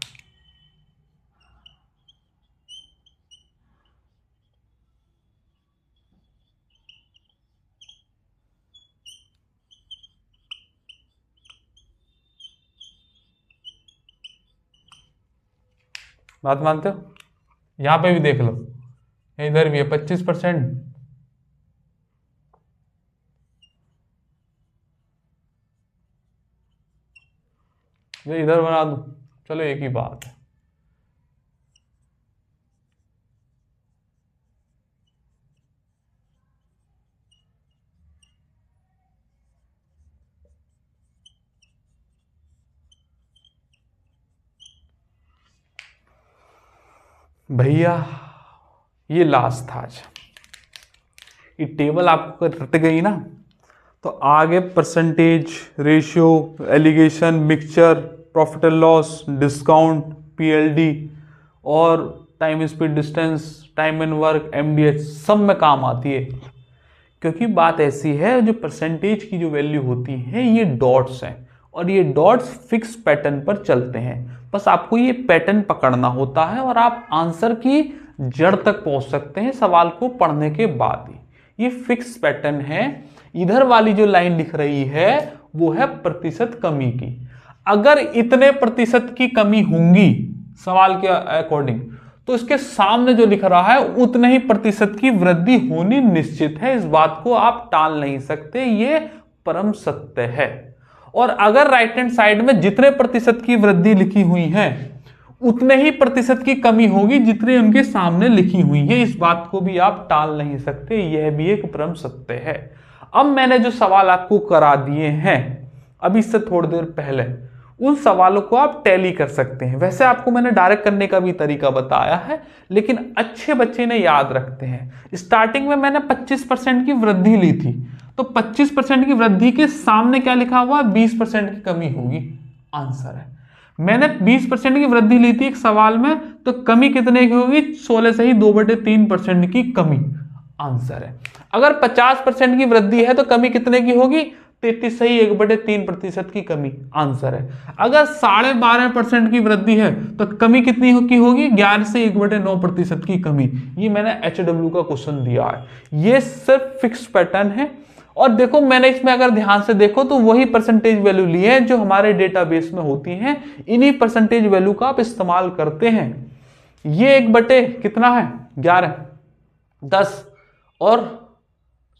बात मानते हो? यहां पे भी देख लो, इधर भी है 25%। इधर बना दूं, चलो एक ही बात है। भैया ये लास्ट था आज। ये टेबल आपको रट गई ना, तो आगे percentage, ratio, alligation, mixture, profit and loss, discount, PLD और time speed distance, time and work, MDH, सब में काम आती है। क्योंकि बात ऐसी है, जो परसेंटेज की जो वैल्यू होती है ये डॉट्स हैं, और ये डॉट्स फिक्स पैटर्न पर चलते हैं। बस आपको ये पैटर्न पकड़ना होता है और आप आंसर की जड़ तक पहुंच सकते हैं सवाल को पढ़ने के बाद ही। ये फिक्स पैटर्न है। इधर वाली जो लाइन लिख रही है वो है प्रतिशत कमी की। अगर इतने प्रतिशत की कमी होंगी सवाल के अकॉर्डिंग, तो इसके सामने जो लिख रहा है उतने ही प्रतिशत की वृद्धि होनी निश्चित है। इस बात को आप टाल नहीं सकते, ये परम सत्य है। और अगर राइट हैंड साइड में जितने प्रतिशत की वृद्धि लिखी हुई है उतने ही प्रतिशत की कमी होगी जितने उनके सामने लिखी हुई है। इस बात को भी आप टाल नहीं सकते, यह भी एक परम सत्य है। अब मैंने जो सवाल आपको करा दिए हैं अभी इससे थोड़ी देर पहले, उन सवालों को आप टैली कर सकते हैं। वैसे आपको मैंने डायरेक्ट करने का भी तरीका बताया है, लेकिन अच्छे बच्चे ने याद रखते हैं। स्टार्टिंग में मैंने 25% की वृद्धि ली थी, तो 25% की वृद्धि के सामने क्या लिखा हुआ है? 20% की कमी होगी, आंसर है। मैंने 20% की वृद्धि ली थी एक सवाल में, तो कमी कितने की होगी? 16 से ही 2/3% की कमी, आंसर है। अगर 50% की वृद्धि है तो कमी कितने की होगी? 33 से ही 1/3% की कमी, आंसर है। अगर 12.5% की वृद्धि है तो कमी कितनी की होगी? 11 से 1/9% की कमी। ये मैंने HW का क्वेश्चन दिया है। ये सिर्फ फिक्स पैटर्न है। और देखो मैंने इसमें अगर ध्यान से देखो तो वही परसेंटेज वैल्यू ली है जो हमारे डेटाबेस में होती हैं। इन्हीं परसेंटेज वैल्यू का आप इस्तेमाल करते हैं। ये 1 कितना है? 11, 10 और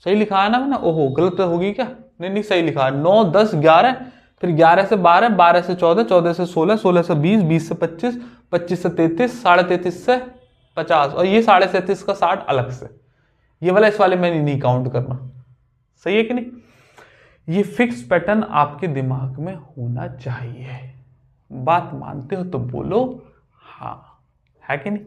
सही लिखा है ना मैंने? ओहो गलत होगी क्या? नहीं सही लिखा है। 9, 10, 11, फिर 11 से 12, 12 से 14, 14 से 16, 16 से 20, 20 से 25, 25 से 33, 33.5 से 50 और ये 37.5 का 60 अलग से। ये वाला इस वाले में नहीं काउंट करना। सही है कि नहीं? ये फिक्स पैटर्न आपके दिमाग में होना चाहिए। बात मानते हो तो बोलो हाँ, है कि नहीं?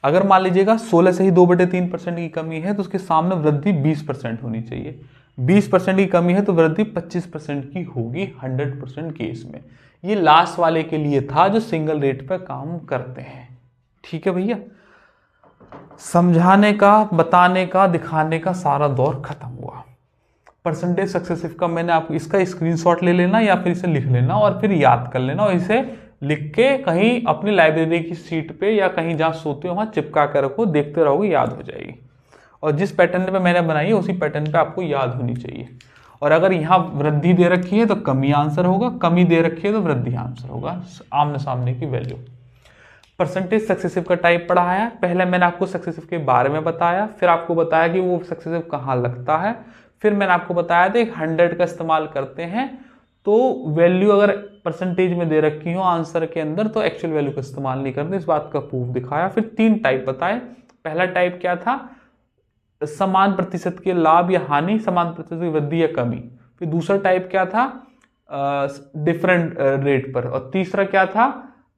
अगर मान लीजिएगा 16 से ही 2/3% की कमी है तो उसके सामने वृद्धि 20% होनी चाहिए। 20% की कमी है तो वृद्धि 25% की होगी 100% केस में। ये लास्ट वाले के लिए था जो सिंगल रेट पर काम करते हैं। ठीक है भैया, समझाने का, बताने का, दिखाने का सारा दौर खत्म हुआ। परसेंटेज सक्सेसिव का मैंने आपको इसका स्क्रीनशॉट ले लेना या फिर इसे लिख लेना और फिर याद कर लेना, और इसे लिख के कहीं अपनी लाइब्रेरी की सीट पे या कहीं जहाँ सोते हो वहाँ चिपका कर रखो, देखते रहोगे याद हो जाएगी। और जिस पैटर्न पे मैंने बनाई है उसी पैटर्न पे आपको याद होनी चाहिए। और अगर यहाँ वृद्धि दे रखी है तो कमी आंसर होगा, कमी दे रखी है तो वृद्धि आंसर होगा, आमने सामने की वैल्यू। परसेंटेज सक्सेसिव का टाइप पढ़ाया। पहले मैंने आपको सक्सेसिव के बारे में बताया, फिर आपको बताया कि वो सक्सेसिव कहाँ लगता है, फिर मैंने आपको बताया था 100 का इस्तेमाल करते हैं तो वैल्यू अगर परसेंटेज में दे रखी हो आंसर के अंदर तो एक्चुअल वैल्यू का इस्तेमाल नहीं करते, इस बात का प्रूफ दिखाया। फिर 3 टाइप बताए। पहला टाइप क्या था? समान प्रतिशत के लाभ या हानि, समान प्रतिशत की वृद्धि या कमी। फिर दूसरा टाइप क्या था? डिफरेंट रेट पर। और तीसरा क्या था?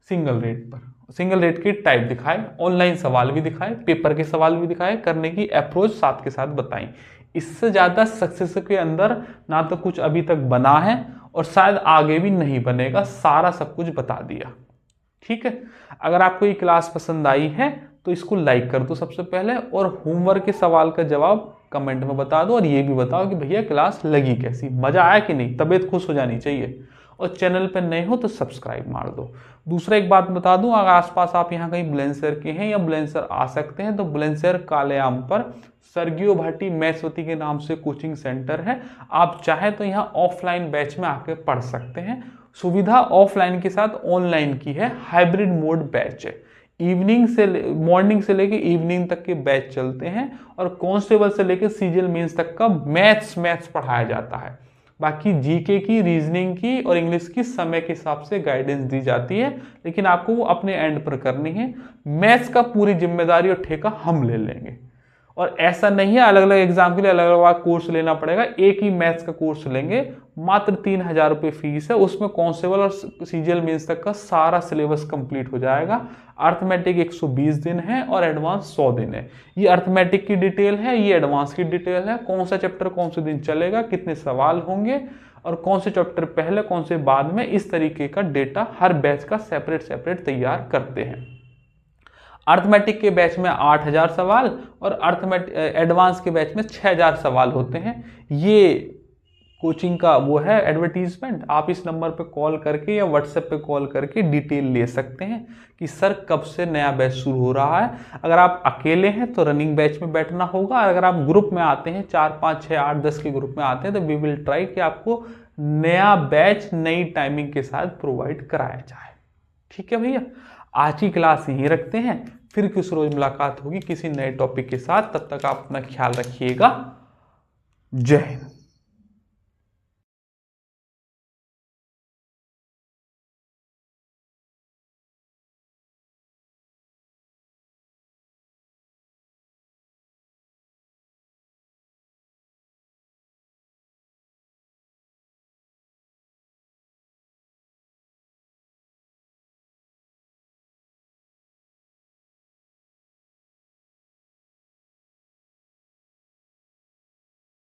सिंगल रेट पर। सिंगल रेट की टाइप दिखाए, ऑनलाइन सवाल भी दिखाए, पेपर के सवाल भी दिखाए, करने की अप्रोच साथ के साथ बताई। इससे ज़्यादा सक्सेस के अंदर ना तो कुछ अभी तक बना है और शायद आगे भी नहीं बनेगा, सारा सब कुछ बता दिया। ठीक है, अगर आपको ये क्लास पसंद आई है तो इसको लाइक कर दो सबसे पहले, और होमवर्क के सवाल का जवाब कमेंट में बता दो, और ये भी बताओ कि भैया क्लास लगी कैसी, मजा आया कि नहीं, तबीयत खुश हो जानी चाहिए। और चैनल पर नए हो तो सब्सक्राइब मार दो। दूसरा एक बात बता दूं, अगर आसपास आप यहाँ कहीं बुलंदशहर के हैं या बुलंदशहर आ सकते हैं तो बुलंदशहर कालेआम पर सर्गियो भाटी मैथ्सवती के नाम से कोचिंग सेंटर है। आप चाहें तो यहाँ ऑफलाइन बैच में आके पढ़ सकते हैं। सुविधा ऑफलाइन के साथ ऑनलाइन की है, हाइब्रिड मोड बैच है। इवनिंग से मॉर्निंग से लेके इवनिंग तक के बैच चलते हैं और कांस्टेबल से लेके सीजीएल मेंस तक का मैथ्स पढ़ाया जाता है। बाकी जीके की, रीजनिंग की और इंग्लिश की समय के हिसाब से गाइडेंस दी जाती है, लेकिन आपको वो अपने एंड पर करनी है। मैथ्स का पूरी जिम्मेदारी और ठेका हम ले लेंगे। और ऐसा नहीं है अलग अलग एग्जाम के लिए अलग अलग कोर्स लेना पड़ेगा, एक ही मैथ्स का कोर्स लेंगे, मात्र 3000 रुपये फीस है। उसमें कांस्टेबल और सीजीएल मेंस तक का सारा सिलेबस कंप्लीट हो जाएगा। अर्थमेटिक 120 दिन है और एडवांस 100 दिन है। ये अर्थमेटिक की डिटेल है, ये एडवांस की डिटेल है, कौन सा चैप्टर कौन से दिन चलेगा, कितने सवाल होंगे और कौन से चैप्टर पहले कौन से बाद में, इस तरीके का डेटा हर बैच का सेपरेट तैयार करते हैं। अर्थमेटिक के बैच में 8000 सवाल और अर्थमेटिक एडवांस के बैच में 6000 सवाल होते हैं। ये कोचिंग का वो है एडवर्टीजमेंट। आप इस नंबर पे कॉल करके या व्हाट्सएप पे कॉल करके डिटेल ले सकते हैं कि सर कब से नया बैच शुरू हो रहा है। अगर आप अकेले हैं तो रनिंग बैच में बैठना होगा, अगर आप ग्रुप में आते हैं 4, 5, 6, 8, 10 के ग्रुप में आते हैं तो वी विल ट्राई कि आपको नया बैच नई टाइमिंग के साथ प्रोवाइड कराया जाए। ठीक है भैया, आज की क्लास यहीं रखते हैं, फिर किस रोज मुलाकात होगी किसी नए टॉपिक के साथ। तब तक आप अपना ख्याल रखिएगा। जय हिंद।